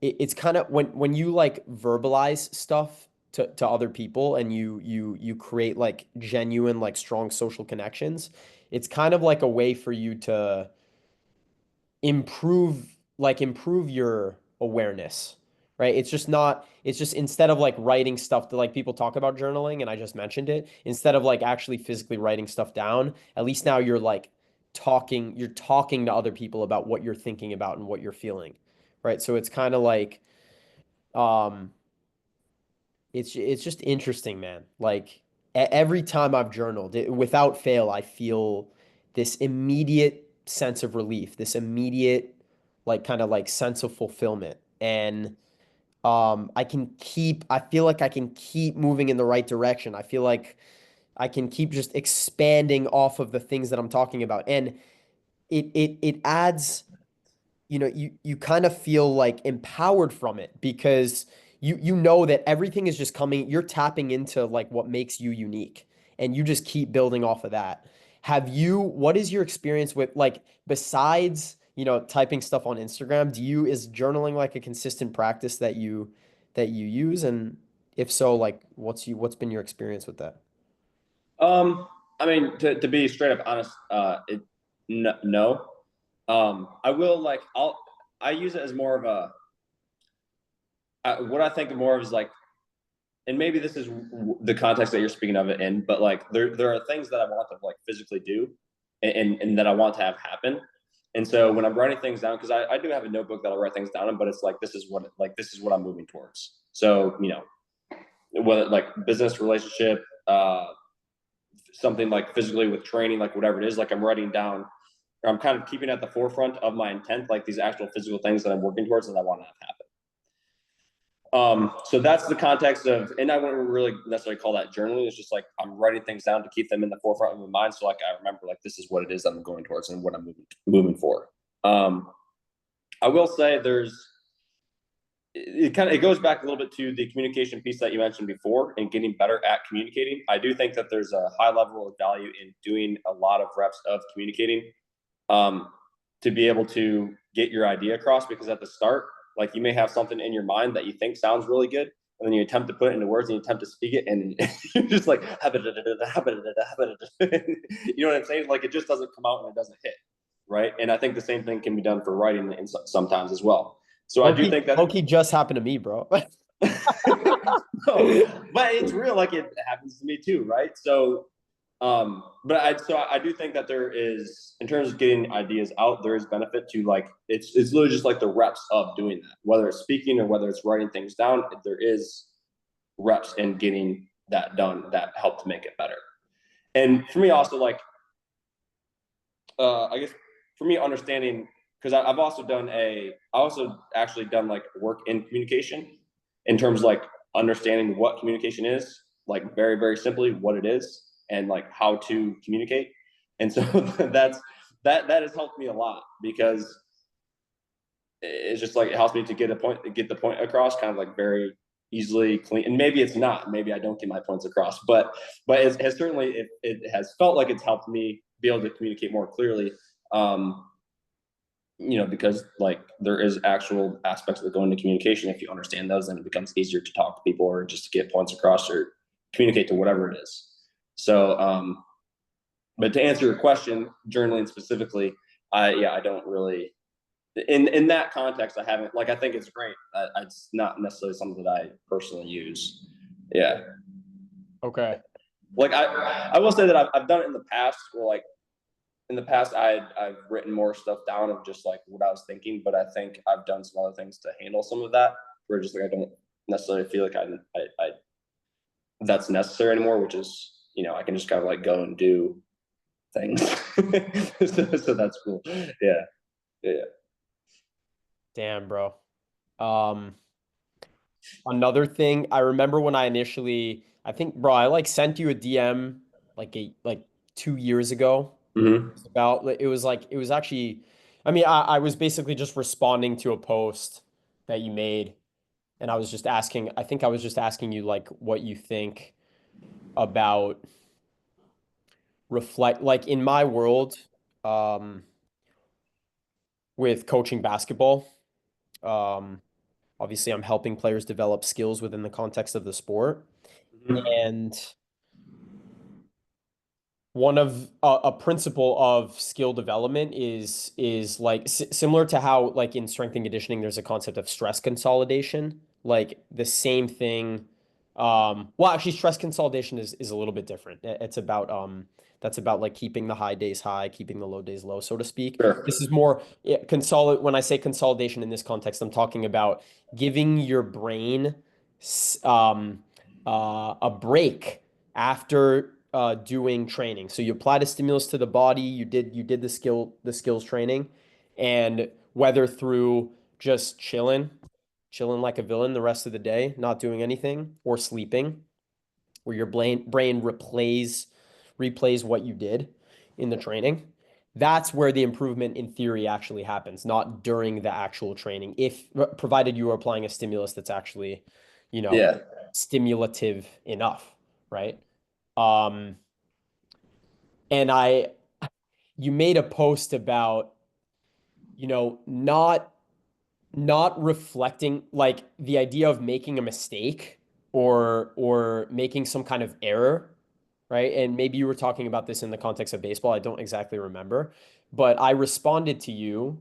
B: it's kind of when you like verbalize stuff to other people and you create like genuine like strong social connections, it's kind of like a way for you to improve your awareness, right? It's just instead of like writing stuff that like people talk about journaling, and I just mentioned it, instead of like actually physically writing stuff down, at least now you're like you're talking to other people about what you're thinking about and what you're feeling, right? So it's kind of like um it's just interesting, man. Like every time I've journaled, without fail, I feel this immediate sense of relief, this immediate like kind of like sense of fulfillment. And I feel like I can keep moving in the right direction. I feel like I can keep just expanding off of the things that I'm talking about. And it adds, you kind of feel like empowered from it because you know that everything is just coming, you're tapping into like what makes you unique, and you just keep building off of that. What is your experience with like besides, typing stuff on Instagram? Is journaling like a consistent practice that you use? And if so, like what's been your experience with that?
A: Um, I mean, to be straight up honest, no. I will like I use it as more of what I think of more of is like, and maybe this is the context that you're speaking of it in, but like there are things that I want to like physically do, and that I want to have happen. And so when I'm writing things down, because I do have a notebook that I write things down in, but it's like this is what I'm moving towards. So whether like business relationship, something like physically with training, like whatever it is, like I'm writing down, or I'm kind of keeping at the forefront of my intent, like these actual physical things that I'm working towards and I want to have happen. So that's the context of, and I wouldn't really necessarily call that journaling. It's just like I'm writing things down to keep them in the forefront of my mind, so like I remember like this is what it is that I'm going towards and what I'm moving for. Um, I will say it goes back a little bit to the communication piece that you mentioned before and getting better at communicating. I do think that there's a high level of value in doing a lot of reps of communicating, um, to be able to get your idea across, because at the start, like, you may have something in your mind that you think sounds really good, and then you attempt to put it into words and you attempt to speak it, and you're just like you know what I'm saying, like it just doesn't come out and it doesn't hit, right? And I think the same thing can be done for writing and sometimes as well. So I do think that
B: Loki just happened to me, bro.
A: no, but it's real, like it happens to me too, right? So I do think that there is, in terms of getting ideas out, there is benefit to, like, it's literally just like the reps of doing that, whether it's speaking or whether it's writing things down. There is reps in getting that done that help to make it better. And for me, also, like, I guess for me, understanding, because I've also actually done like work in communication, in terms of like understanding what communication is, like very, very simply what it is and like how to communicate. And so that has helped me a lot, because it's just like it helps me to get the point across kind of like very easily, clean. And maybe it's not, maybe I don't get my points across, but it has certainly it has felt like it's helped me be able to communicate more clearly. um because like there is actual aspects that go into communication. If you understand those, then it becomes easier to talk to people or just to get points across or communicate to whatever it is. So but to answer your question, journaling specifically, I don't really, in that context, I haven't, like, I think it's great. It's not necessarily something that I personally use. Yeah.
B: Okay.
A: Like I will say that I've done it in the past where like in the past I've written more stuff down of just like what I was thinking, but I think I've done some other things to handle some of that where just like I don't necessarily feel like I that's necessary anymore, which is, I can just kind of like go and do things. So that's cool. Yeah. Yeah.
B: Damn, bro. Um, Another thing, I remember when I initially, I think, bro, I like sent you a DM like 2 years ago.
A: Mm-hmm.
B: About it was actually, I mean, I was basically just responding to a post that you made, and I was just asking, I think I was just asking you like what you think about reflect like in my world, um, with coaching basketball. Um, Obviously, I'm helping players develop skills within the context of the sport.
A: Mm-hmm.
B: And one of a principle of skill development is like similar to how like in strength and conditioning there's a concept of stress consolidation, like the same thing. Well, actually stress consolidation is a little bit different. It's about that's about like keeping the high days high, keeping the low days low, so to speak.
A: Sure.
B: This is more consolidate. When I say consolidation in this context, I'm talking about giving your brain a break after doing training. So you applied a stimulus to the body, you did the skills training, and whether through just chilling like a villain the rest of the day, not doing anything, or sleeping, where your brain replays what you did in the training. That's where the improvement in theory actually happens, not during the actual training. If provided you are applying a stimulus that's actually, you know,
A: Yeah.
B: stimulative enough, right? Um, and you made a post about, not reflecting like the idea of making a mistake or making some kind of error, right? And maybe you were talking about this in the context of baseball. I don't exactly remember, but I responded to you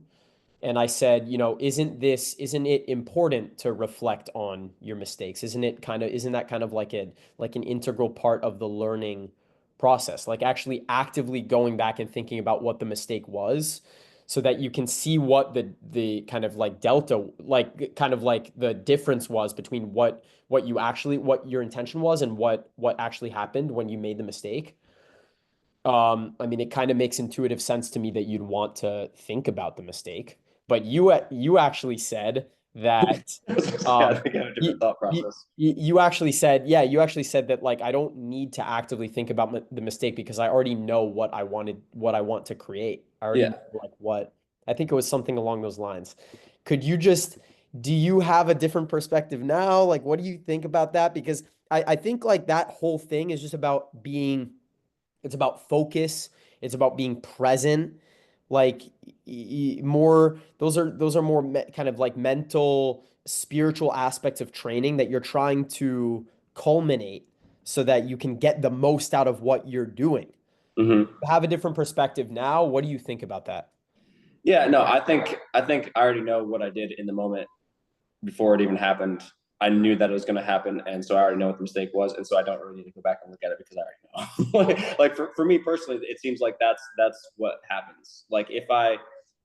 B: and I said, isn't it important to reflect on your mistakes? Isn't that kind of like an integral part of the learning process? Like actually actively going back and thinking about what the mistake was so that you can see what the kind of like delta, like kind of like the difference was between what your intention was and what actually happened when you made the mistake. I mean, it kind of makes intuitive sense to me that you'd want to think about the mistake, but you actually said that
A: Yeah, I
B: um
A: think I have a
B: you,
A: different thought
B: you
A: process.
B: you actually said, yeah, you actually said that like I don't need to actively think about the mistake because I already know what I want to create. I already
A: Yeah.
B: know like what I think it was something along those lines. Could you just do you have a different perspective now? Like, what do you think about that? Because I think like that whole thing is just about being it's about focus. It's about being present. Like more, those are more kind of like mental, spiritual aspects of training that you're trying to culminate so that you can get the most out of what you're doing.
A: Mm-hmm.
B: Have a different perspective now. What do you think about that?
A: Yeah, no, I think I already know what I did in the moment before it even happened. I knew that it was going to happen, and so I already know what the mistake was, and so I don't really need to go back and look at it because I already know. Like for me personally, it seems like that's what happens. Like if I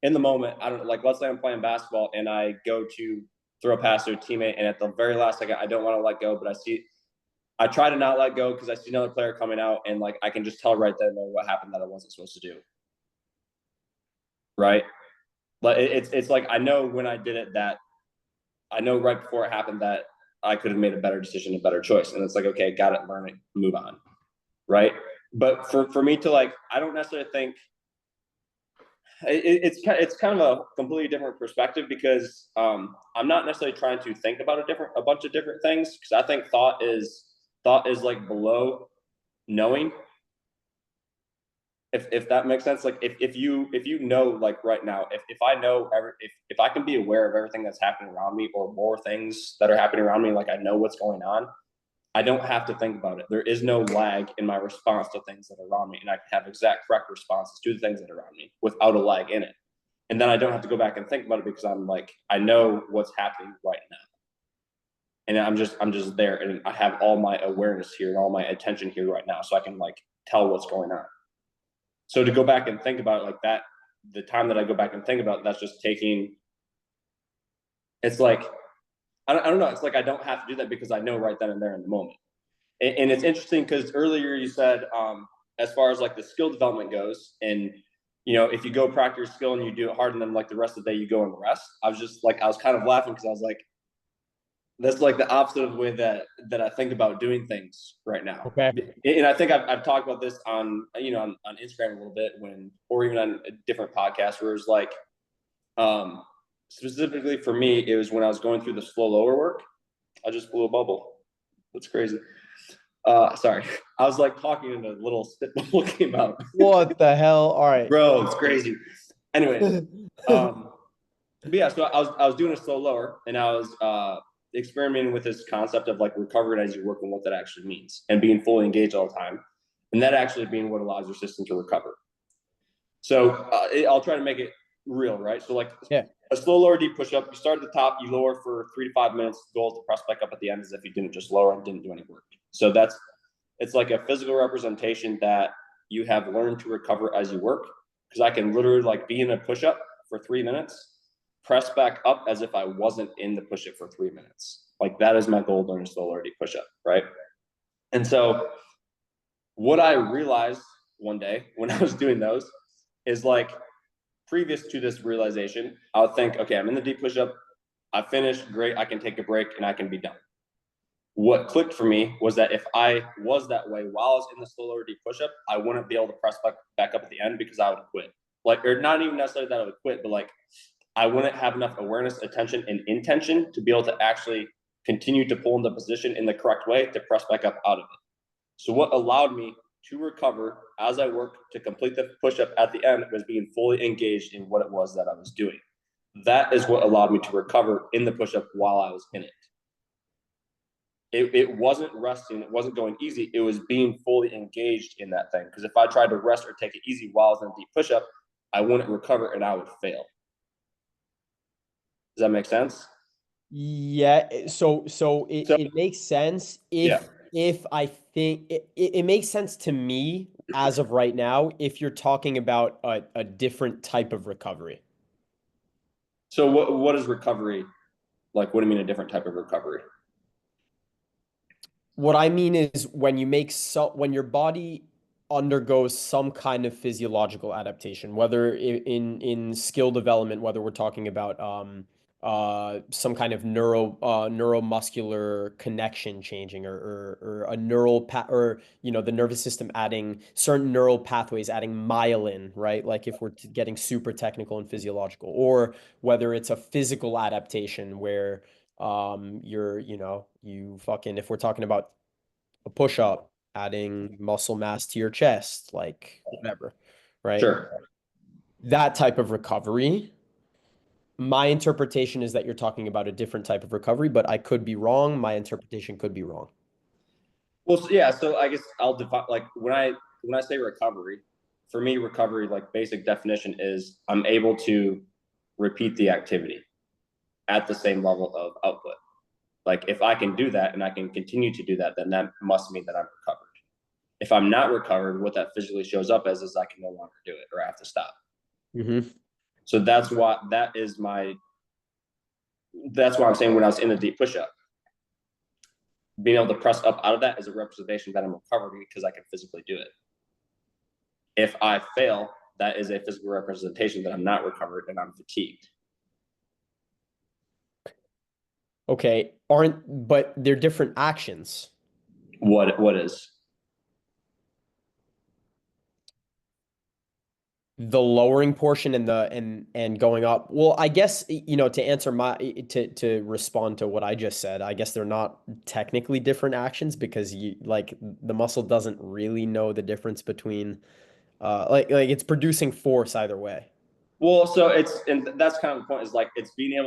A: in the moment, I don't like. Let's say I'm playing basketball and I go to throw a pass to a teammate, and at the very last second, I don't want to let go, but I try to not let go because I see another player coming out, and like I can just tell right then and there what happened that I wasn't supposed to do. Right? But it's like I know when I did it that I know right before it happened that I could have made a better decision, a better choice. And it's like, okay, got it, learn it, move on. Right. But for me to like, I don't necessarily think It's kind of a completely different perspective because I'm not necessarily trying to think about a bunch of different things because I think thought is like below knowing, if that makes sense. Like if you know, like right now, if I know if I can be aware of everything that's happening around me or more things that are happening around me, like I know what's going on, I don't have to think about it. There is no lag in my response to things that are around me, and I can have exact correct responses to the things that are around me without a lag in it. And then I don't have to go back and think about it because I'm like, I know what's happening right now. And I'm just there, and I have all my awareness here and all my attention here right now. So I can like tell what's going on. So to go back and think about it like that, the time that I go back and think about it, that's just taking, it's like, I don't know. It's like I don't have to do that because I know right then and there in the moment. And it's interesting because earlier you said, as far as like the skill development goes, and if you go practice your skill and you do it hard, and then like the rest of the day you go and rest. I was just like, I was kind of laughing because I was like, that's like the opposite of the way that I think about doing things right now.
B: Okay.
A: And I think I've talked about this on on Instagram a little bit or even on a different podcast where it's like, um, specifically for me, it was when I was going through the slow lower work. I just blew a bubble. That's crazy. Sorry. I was like talking and a little spit bubble came out.
B: What the hell? All right.
A: Bro, it's crazy. Anyways, but yeah, so I was doing a slow lower and I was experimenting with this concept of like recovering as you work and what that actually means and being fully engaged all the time. And that actually being what allows your system to recover. So I'll try to make it real, right? So like
B: Yeah.
A: a slow lower deep push up, you start at the top, you lower for 3 to 5 minutes, goal to press back up at the end as if you didn't just lower and didn't do any work. So it's like a physical representation that you have learned to recover as you work. Because I can literally like be in a push up for 3 minutes, press back up as if I wasn't in the push up for 3 minutes. Like that is my goal during a slow lower deep push up, right? And so what I realized one day when I was doing those is like previous to this realization, I would think, okay, I'm in the deep push up. I finished, great. I can take a break and I can be done. What clicked for me was that if I was that way while I was in the slow lower deep push up, I wouldn't be able to press back up at the end because I would quit. Like, or not even necessarily that I would quit, but like I wouldn't have enough awareness, attention, and intention to be able to actually continue to pull in the position in the correct way to press back up out of it. So what allowed me to recover as I worked to complete the push-up at the end was being fully engaged in what it was that I was doing. That is what allowed me to recover in the push-up while I was in it. It wasn't resting, it wasn't going easy, it was being fully engaged in that thing. Because if I tried to rest or take it easy while I was in a deep push-up, I wouldn't recover and I would fail. Does that make sense?
B: Yeah, so it makes sense
A: Yeah.
B: if I think it makes sense to me as of right now if you're talking about a different type of recovery.
A: So what is recovery like? What do you mean a different type of recovery?
B: What I mean is when your body undergoes some kind of physiological adaptation, whether in skill development, whether we're talking about some kind of neuromuscular connection changing or a neural or the nervous system adding certain neural pathways, adding myelin, right? Like if we're getting super technical and physiological, or whether it's a physical adaptation where you fucking, if we're talking about a push up, adding muscle mass to your chest, like whatever, right?
A: Sure.
B: That type of recovery. My interpretation is that you're talking about a different type of recovery, but I could be wrong. My interpretation could be wrong.
A: Well, so, yeah. So I guess I'll define like when I say recovery, for me, recovery like basic definition is I'm able to repeat the activity at the same level of output. Like if I can do that and I can continue to do that, then that must mean that I'm recovered. If I'm not recovered, what that physically shows up as is I can no longer do it or I have to stop.
B: Mm-hmm.
A: So that's why that's why I'm saying when I was in the deep push up, being able to press up out of that is a representation that I'm recovered because I can physically do it. If I fail, that is a physical representation that I'm not recovered and I'm fatigued.
B: Okay, but they're different actions.
A: What is?
B: The lowering portion and and going up. Well, I guess, to answer to respond to what I just said, I guess they're not technically different actions because the muscle doesn't really know the difference between like it's producing force either way.
A: Well, so and that's kind of the point is like it's being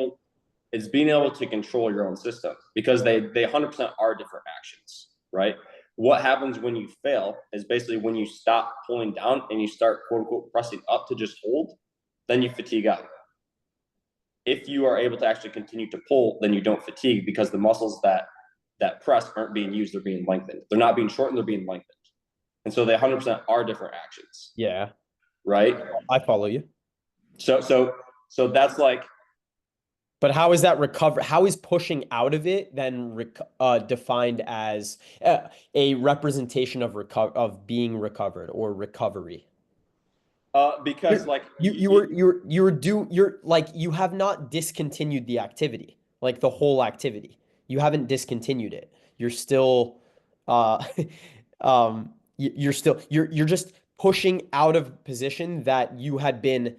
A: able to control your own system because they 100% are different actions, right? What happens when you fail is basically when you stop pulling down and you start quote unquote pressing up to just hold, then you fatigue out. If you are able to actually continue to pull, then you don't fatigue because the muscles that press aren't being used, they're being lengthened. They're not being shortened, they're being lengthened. And so they 100% are different actions,
B: Yeah,
A: right?
B: I follow you.
A: So that's like
B: But how is that recover? How is pushing out of it then defined as a representation of being recovered or recovery?
A: because like
B: You're like you have not discontinued the activity, like the whole activity. You haven't discontinued it. You're still uh you're still you're just pushing out of position that you had been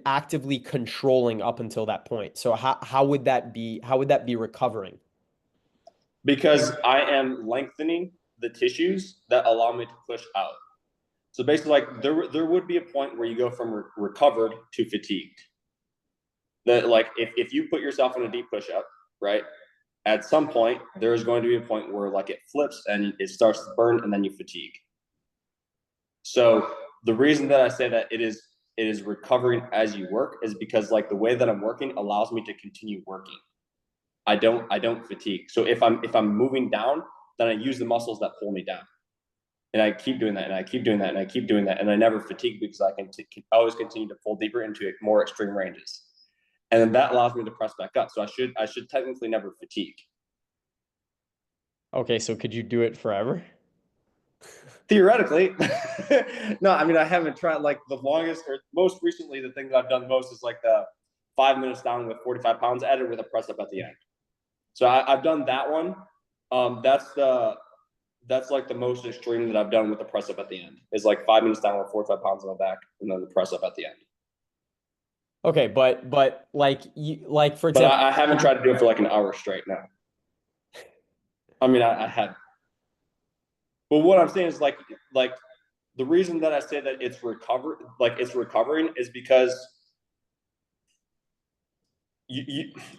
B: actively controlling up until that point. So how would that be recovering?
A: because I am lengthening the tissues that allow me to push out. So basically, like there would be a point where you go from recovered to fatigued. That like if you put yourself in a deep push up, right? At some point, there is going to be a point where like it flips and it starts to burn, and then you fatigue. So the reason that I say that it is recovering as you work is because like the way that I'm working allows me to continue working. I don't fatigue. So if I'm moving down, then I use the muscles that pull me down. And I keep doing that, and I keep doing that, and I keep doing that, and I never fatigue because I can always continue to pull deeper into more extreme ranges, and then that allows me to press back up. So I should technically never fatigue.
B: Okay, so could you do it forever?
A: Theoretically, no. I mean, I haven't tried like the longest or most recently. The thing that I've done most is like the 5 minutes down with 45 pounds added with a press up at the end. So I've done that one. That's like the most extreme that I've done with the press up at the end. Is like 5 minutes down with 45 pounds on my back, and then the press up at the end.
B: Okay, but like for
A: But
B: example,
A: I haven't tried to do it for like an hour straight now. I mean, I had. But what I'm saying is like the reason that I say that it's recovering is because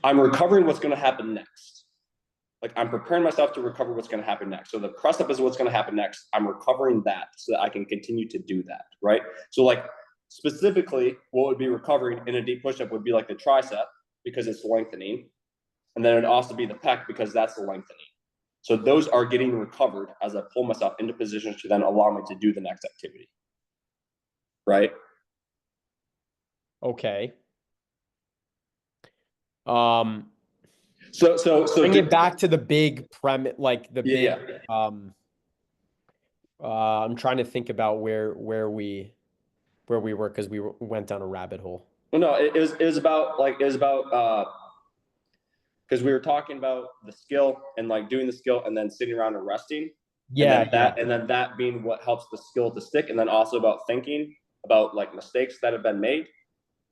A: I'm recovering what's going to happen next. Like I'm preparing myself to recover what's going to happen next. So the press up is what's going to happen next. I'm recovering that so that I can continue to do that, right? So like specifically, what would be recovering in a deep push up would be like the tricep because it's lengthening, and then it'd also be the pec because that's the lengthening. So those are getting recovered as I pull myself into positions to then allow me to do the next activity, right?
B: okay. Um,
A: So
B: bring it back to the big premise, like the big.
A: yeah.
B: Um, I'm trying to think about where we were because went down a rabbit hole.
A: Well, no, it was about like it was about because we were talking about the skill and like doing the skill and then sitting around and resting,
B: Yeah, yeah.
A: and then that being what helps the skill to stick, and then also about thinking about like mistakes that have been made,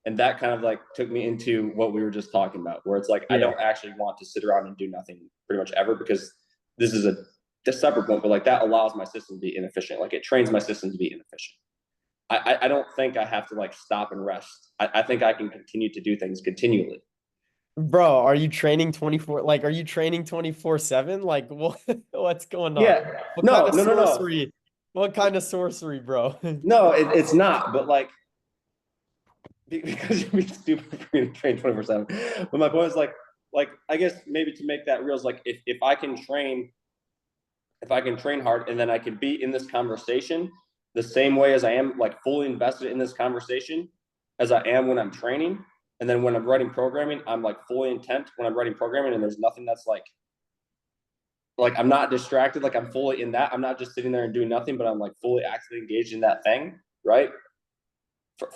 A: and that kind of like took me into what we were just talking about, where it's like I
B: Yeah.
A: don't actually want to sit around and do nothing pretty much ever because this is a separate point, but like that allows my system to be inefficient. Like it trains my system to be inefficient. I don't think I have to like stop and rest. I think I can continue to do things continually.
B: Bro, are you training 24? Like, are you training 24/7? Like, what's going on?
A: Yeah.
B: What kind
A: No,
B: of
A: no, no, no.
B: sorcery? What kind of sorcery, bro?
A: No, it's not. But like, because you'd be stupid for me to train 24/7. But my point is like I guess maybe to make that real is like if I can train hard and then I can be in this conversation the same way as I am like fully invested in this conversation as I am when I'm training. And then when I'm writing programming, I'm like fully intent when I'm writing programming and there's nothing that's like I'm not distracted, like I'm fully in that. I'm not just sitting there and doing nothing, but I'm like fully actively engaged in that thing, right?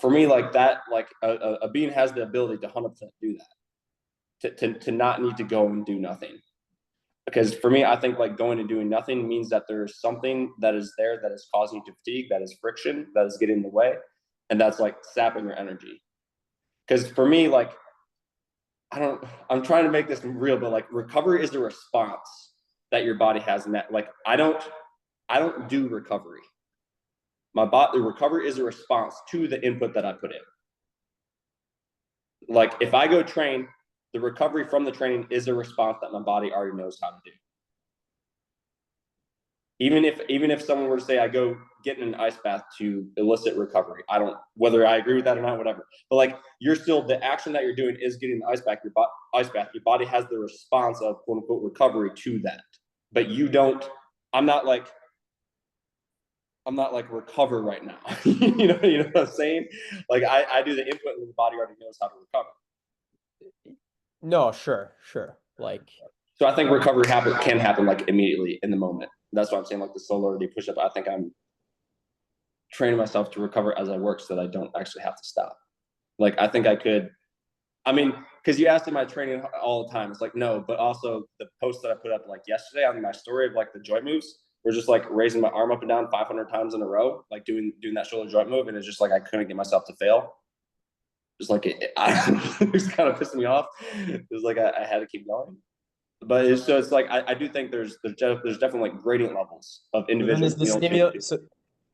A: For me, like that, like a being has the ability to 100% do that, to not need to go and do nothing. Because for me, I think like going and doing nothing means that there's something that is there that is causing you to fatigue, that is friction, that is getting in the way. and that's like sapping your energy. Because for me, like I don't, I'm trying to make this real, but like recovery is a response that your body has in that. Like I don't do recovery. My body, the recovery is a response to the input that I put in. Like if I go train, the recovery from the training is a response that my body already knows how to do. Even if someone were to say I go get in an ice bath to elicit recovery, I don't whether I agree with that or not, whatever. But like you're still the action that you're doing is getting the ice bath. Ice bath. Your body has the response of quote unquote recovery to that, but you don't. I'm not like I'm not like recover right now. You know what I'm saying? Like I do the input and the body already knows how to recover.
B: No, sure, sure. Like,
A: So I think recovery can happen like immediately in the moment. That's why I'm saying like the solar push up. I think I'm training myself to recover as I work so that I don't actually have to stop. Like I think I could. I mean, because you asked in my training all the time. It's like no, but also the post that I put up like yesterday on my story of like the joint moves. We're just like raising my arm up and down 500 times in a row, like doing that shoulder joint move, and it's just like I couldn't get myself to fail. Just like it was kind of pissing me off. It was like I had to keep going. But it's like I do think there's definitely like gradient levels of
B: so then
A: individuals
B: is the
A: being able to do.
B: stimulus. So,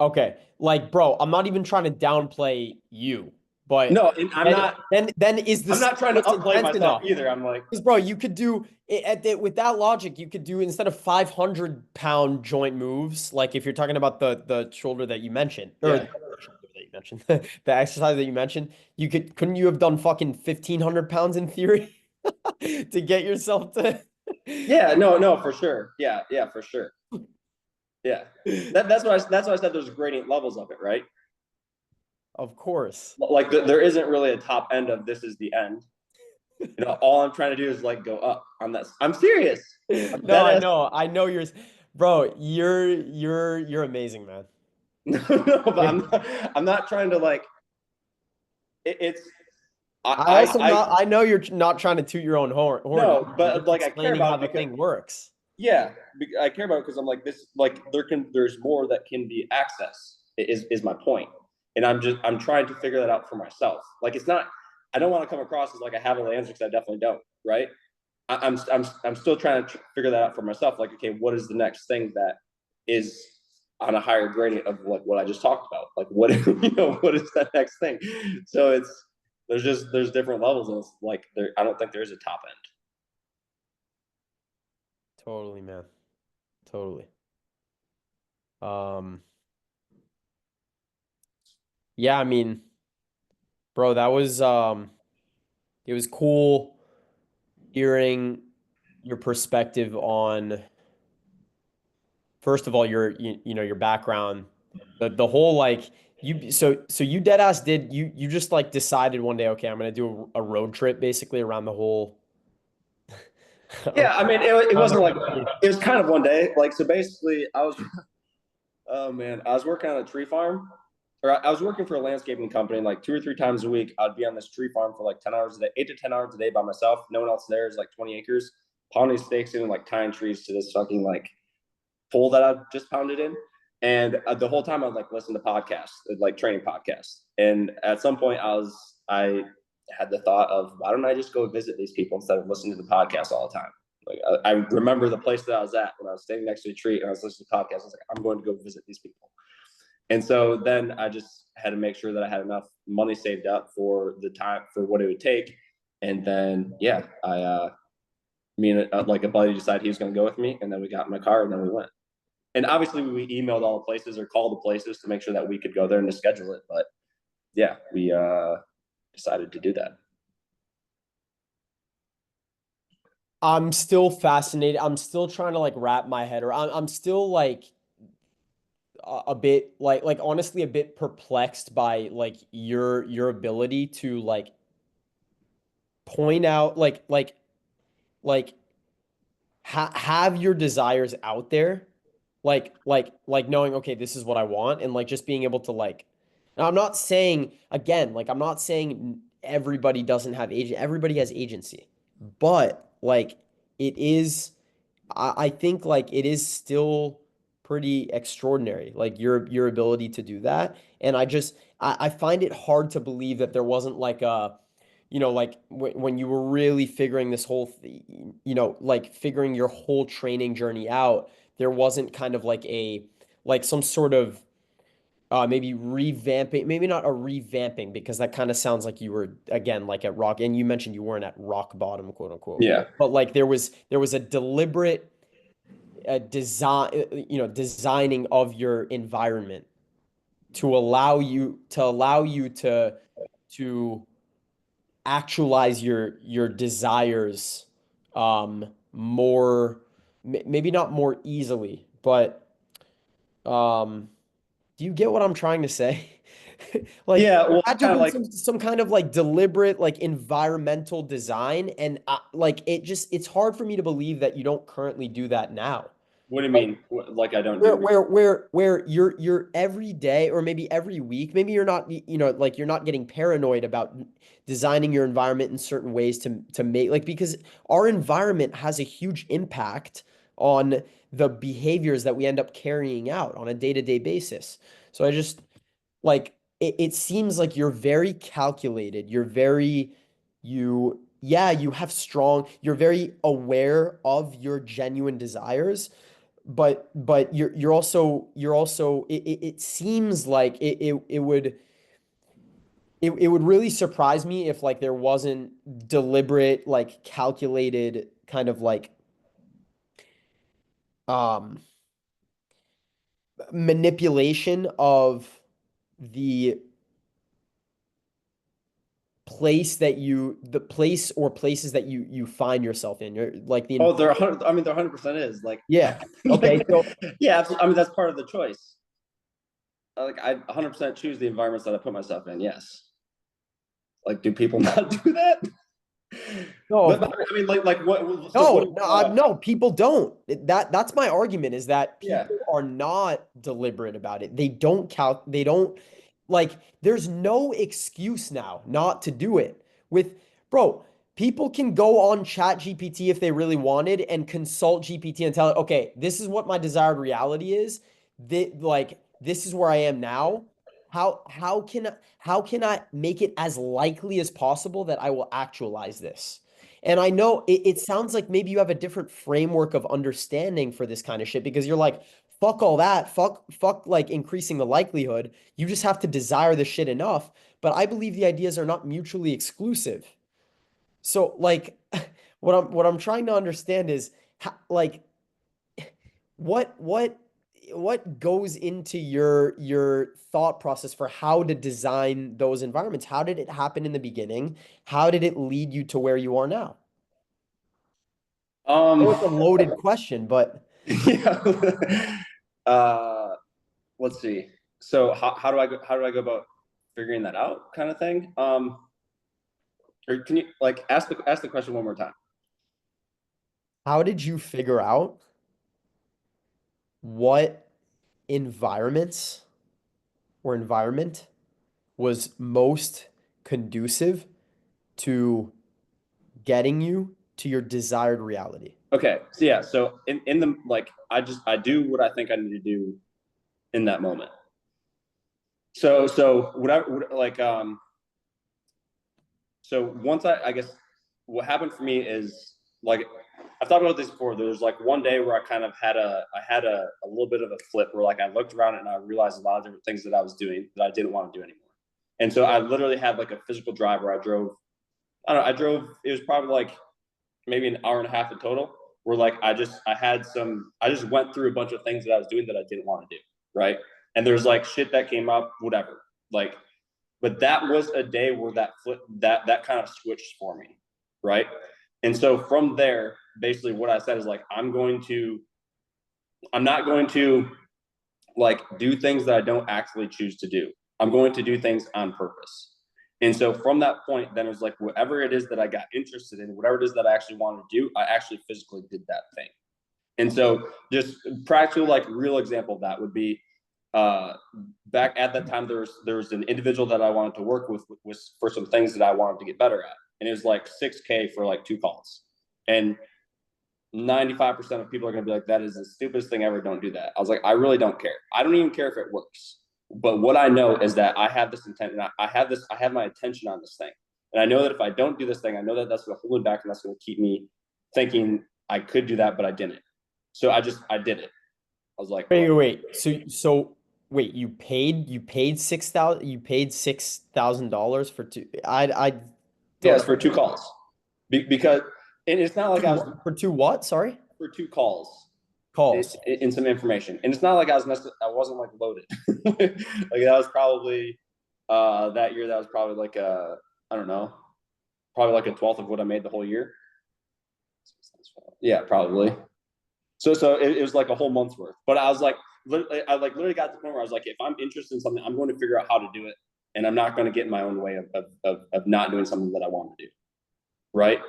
B: okay, like, bro, I'm not even trying to downplay you, but
A: No, and
B: then is the
A: I'm not trying to
B: stimulus
A: upplay
B: intense
A: myself
B: enough?
A: either. I'm like,
B: Because, bro, you could do it with that logic, you could do instead of 500-pound joint moves, like if you're talking about the shoulder that you mentioned, or
A: yeah,
B: the shoulder that you mentioned, the exercise that you mentioned, couldn't you have done fucking 1,500 pounds in theory to get yourself to
A: yeah, no, for sure, yeah, for sure, yeah. That's why I said there's gradient levels of it, right?
B: Of course.
A: Like there isn't really a top end of this is the end. All I'm trying to do is like go up. I'm serious. I'm
B: No,
A: dead
B: I
A: ass.
B: know. I know bro, you're amazing, man.
A: No, but I'm not trying to like it's
B: I know you're not trying to toot your own horn
A: no,
B: either. You're
A: but
B: just
A: like I care
B: explaining how
A: about it
B: the
A: because
B: thing works.
A: yeah, I care about it because I'm like this. Like there's more that can be accessed. Is my point, and I'm trying to figure that out for myself. Like it's not. I don't want to come across as like I have all the answers because I definitely don't. Right. I'm still trying to figure that out for myself. Like okay, what is the next thing that is on a higher gradient of like what I just talked about? Like what what is that next thing? So there's different levels and it's like I don't think there's a top end.
B: Totally, man. Totally. Um, yeah, I mean, bro, that was it was cool hearing your perspective on first of all you know your background, the whole like so you dead ass did you just like decided one day, okay, I'm gonna do a road trip basically around the whole
A: Yeah, I mean, it
B: around the
A: wasn't like
B: whole
A: it was kind of one day. Like, so basically, oh man, I was working on a tree farm, or I was working for a landscaping company. And like 2 or 3 times a week, I'd be on this tree farm for like 10 hours a day, 8 to 10 hours a day by myself. No one else there. Is like 20 acres, pounding stakes in and like tying trees to this fucking like pole that I just pounded in. And the whole time I'd like listen to podcasts, like training podcasts. And at some point, I had the thought of why don't I just go visit these people instead of listening to the podcast all the time? Like I remember the place that I was at when I was standing next to a tree and I was listening to podcasts. I was like, I'm going to go visit these people. And so then I just had to make sure that I had enough money saved up for the time for what it would take. And then yeah, me and like a buddy decided he was going to go with me, and then we got in my car and then we went. And obviously we emailed all the places or called the places to make sure that we could go there and to schedule it. But yeah, we decided to do that.
B: I'm still fascinated. I'm still trying to like wrap my head around. I'm still like a bit like honestly a bit perplexed by like your ability to like point out like have your desires out there, like knowing, okay, this is what I want, and like just being able to like. Now, I'm not saying again, like I'm not saying everybody doesn't have agent. Everybody has agency, but like it is. I think like it is still pretty extraordinary, like your ability to do that, And I find it hard to believe that there wasn't like a, like when you were really figuring this whole, like figuring your whole training journey out, there wasn't kind of like like some sort of maybe revamping, maybe not a revamping, because that kind of sounds like you were again like at rock, and you mentioned you weren't at rock bottom, quote unquote,
A: Yeah.
B: but like there was a deliberate designing of your environment to actualize your desires more, maybe not more easily, but um do you get what I'm trying to say? Like
A: Yeah.
B: there
A: Well,
B: had to have
A: kind of
B: been
A: like,
B: some kind of like deliberate like environmental design, and like it's hard for me to believe that you don't currently do that now.
A: what do you mean? Like I don't
B: where
A: do?
B: where where where you're every day or maybe every week, maybe you're not, like you're not getting paranoid about designing your environment in certain ways to make like, because our environment has a huge impact on the behaviors that we end up carrying out on a day-to-day basis. So I just like it seems like you're very calculated, you have strong, you're very aware of your genuine desires, but you're also it seems like it would really surprise me if like there wasn't deliberate, like calculated kind of like um manipulation of the the place or places that you find yourself in. You're like the
A: Oh, they're 100. I mean, they're 100% is like,
B: yeah. Okay,
A: like,
B: so
A: yeah. Absolutely. I mean, that's part of the choice. Like I 100% choose the environments that I put myself in. Yes. Like, do people not do that?
B: no, of
A: But
B: course.
A: I mean, like what? So what?
B: No, no, no, people don't. That's my argument, is that
A: Yeah.
B: people are not deliberate about it. They don't, like, there's no excuse now not to do it. With, bro, people can go on Chat GPT if they really wanted and consult GPT and tell it, okay, this is what my desired reality is. This is where I am now. How can I make it as likely as possible that I will actualize this? And I know it sounds like maybe you have a different framework of understanding for this kind of shit, because you're like, fuck all that, fuck like increasing the likelihood. You just have to desire the shit enough. But I believe the ideas are not mutually exclusive. So like what I'm trying to understand is like what what what goes into your thought process for how to design those environments? How did it happen in the beginning? How did it lead you to where you are now? I know
A: Um.
B: it's a loaded question, but
A: Yeah. Let's see. So how do I go? How do I go about figuring that out? Kind of thing. Or can you like ask the question one more time?
B: how did you figure out what environments or environment was most conducive to getting you to your desired reality?
A: Okay. So yeah. So in the like, I do what I think I need to do in that moment. So whatever like so once I guess what happened for me is like I've talked about this before. There was like one day where I kind of had a little bit of a flip where like I looked around and I realized a lot of different things that I was doing that I didn't want to do anymore. And so I literally had like a physical drive where I drove. I don't know. I drove. It was probably like maybe an hour and a half in total. Where like I just went through a bunch of things that I was doing that I didn't want to do. Right. And there's like shit that came up, whatever. Like but that was a day where that kind of switched for me, right? And so from there, basically what I said is like I'm not going to like do things that I don't actually choose to do. I'm going to do things on purpose. And so from that point, then it was like whatever it is that I got interested in, whatever it is that I actually wanted to do, I actually physically did that thing. And so just practical, like real example of that would be uh, back at that time, there was an individual that I wanted to work with for some things that I wanted to get better at. And it was like 6K for like 2 calls. And 95% of people are going to be like, that is the stupidest thing ever. Don't do that. I was like, I really don't care. I don't even care if it works. But what I know is that I have this intent, and I have my attention on this thing, and I know that if I don't do this thing, I know that that's going to hold me back, and that's going to keep me thinking I could do that, but I didn't. So I did it. I was like,
B: Wait, wait, wait. So wait, you paid $6,000 for two. I don't
A: yes, for two calls, because and it's not like I was
B: for two what? Sorry,
A: for two calls
B: calls.
A: in some information, and it's not like I wasn't like loaded. Like that was probably that year. That was probably like I don't know, probably like a twelfth of what I made the whole year. Yeah, probably. So it was like a whole month's worth. But I was like, literally got to the point where I was like, if I'm interested in something, I'm going to figure out how to do it, and I'm not going to get in my own way of not doing something that I want to do, right?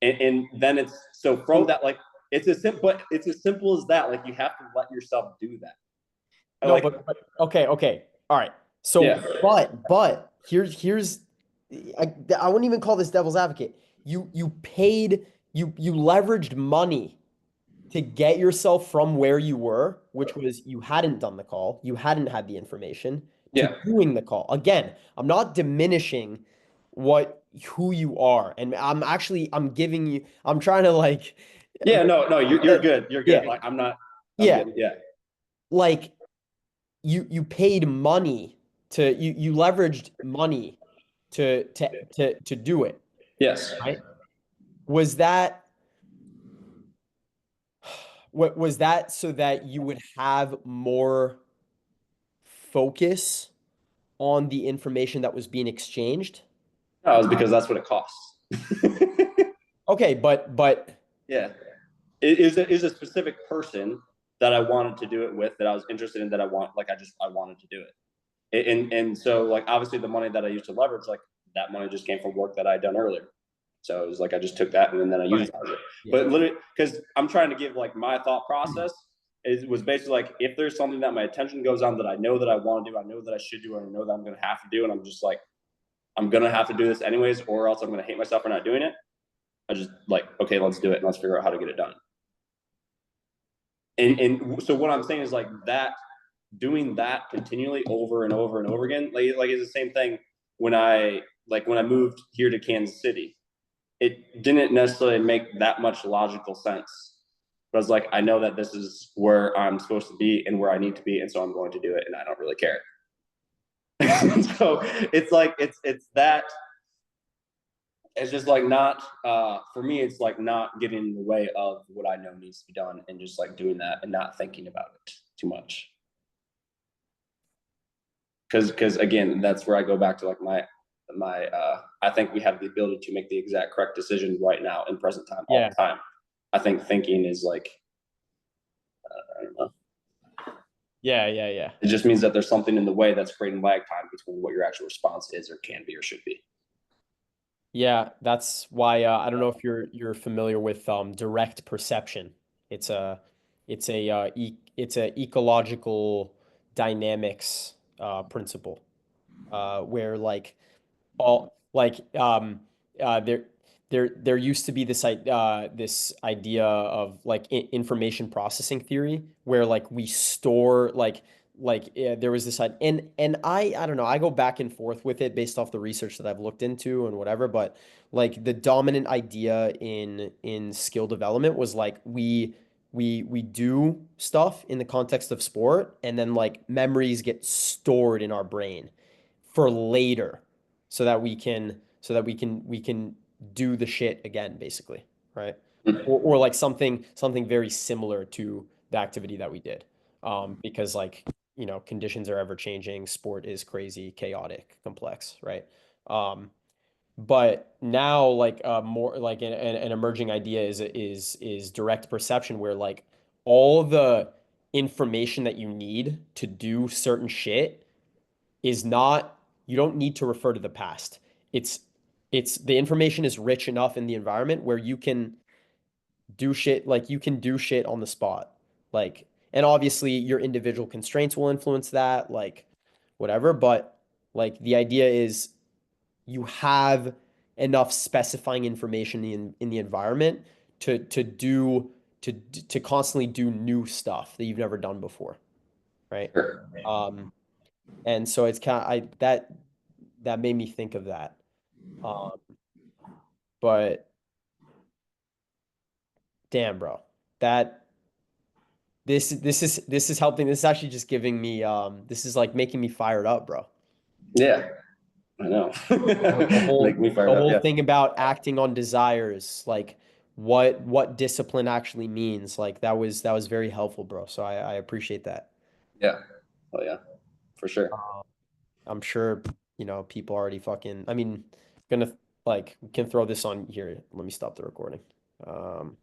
A: And then it's so from
B: So
A: that, like it's as simple, but it's as simple as that. Like you have to let yourself do that. I
B: no,
A: like,
B: but okay, okay, all right.
A: yeah,
B: So, but here's I wouldn't even call this devil's advocate. You paid you leveraged money to get yourself from where you were, which was you hadn't done the call, you hadn't had the information, to
A: yeah,
B: doing the call. Again, I'm not diminishing who you are. And I'm giving you, I'm trying to like,
A: yeah. No, no, you're good. You're good.
B: yeah,
A: Like I'm not. I'm
B: yeah.
A: good. Yeah.
B: Like you paid money you leveraged money to do it,
A: Yes.
B: right? Was that what was that so that you would have more focus on the information that was being exchanged?
A: No, it was because that's what it costs.
B: Okay, but
A: Yeah. It is a specific person that I wanted to do it with, that I was interested in, that I wanted to do it. And so like obviously the money that I used to leverage, like that money just came from work that I had done earlier. So it was like I just took that and then I
B: right.
A: used it.
B: Yeah.
A: But literally, because I'm trying to give like my thought process, it was basically like if there's something that my attention goes on that I know that I want to do, I know that I should do, and I know that I'm gonna have to do, and I'm just like I'm gonna have to do this anyways, or else I'm gonna hate myself for not doing it. I just like, okay, let's do it and let's figure out how to get it done. And so what I'm saying is like that, doing that continually over and over and over again, like it's the same thing when I moved here to Kansas City. It didn't necessarily make that much logical sense. But I was like, I know that this is where I'm supposed to be and where I need to be, and so I'm going to do it, and I don't really care. So it's like it's that it's just like not for me it's like not getting in the way of what I know needs to be done, and just like doing that and not thinking about it too much, because again that's where I go back to like my I think we have the ability to make the exact correct decision right now in present time all
B: Yeah.
A: the time. I think thinking is like I don't know,
B: Yeah, yeah, yeah.
A: it just means that there's something in the way that's creating lag time between what your actual response is or can be or should be.
B: Yeah, that's why I don't know if you're familiar with direct perception. It's a it's a ecological dynamics principle where like all like there used to be this idea of like information processing theory where like we store there was this and I don't know, I go back and forth with it based off the research that I've looked into and whatever, but like the dominant idea in skill development was like we do stuff in the context of sport, and then like memories get stored in our brain for later so that we can do the shit again, basically, right? Or like something very similar to the activity that we did. Because like, conditions are ever changing, sport is crazy, chaotic, complex, right? Um, but now like more like an emerging idea is direct perception where like all the information that you need to do certain shit is not, you don't need to refer to the past. It's it's the information is rich enough in the environment where you can do shit on the spot. Like, and obviously your individual constraints will influence that, like whatever, but like the idea is you have enough specifying information in the environment to do to constantly do new stuff that you've never done before, right?
A: Sure.
B: Um, And so it's kind of I that made me think of that. Um, but damn, bro, that this is helping. This is actually just giving me this is like making me fired up, bro.
A: Yeah, I know.
B: The
A: Make
B: whole
A: me
B: the
A: fired up.
B: whole
A: Yeah,
B: thing about acting on desires, like what discipline actually means, like that was very helpful, bro. So I appreciate that.
A: yeah, oh yeah, for sure.
B: Uh, I'm sure people already fucking. I mean, gonna like we can throw this on here. Let me stop the recording. Um.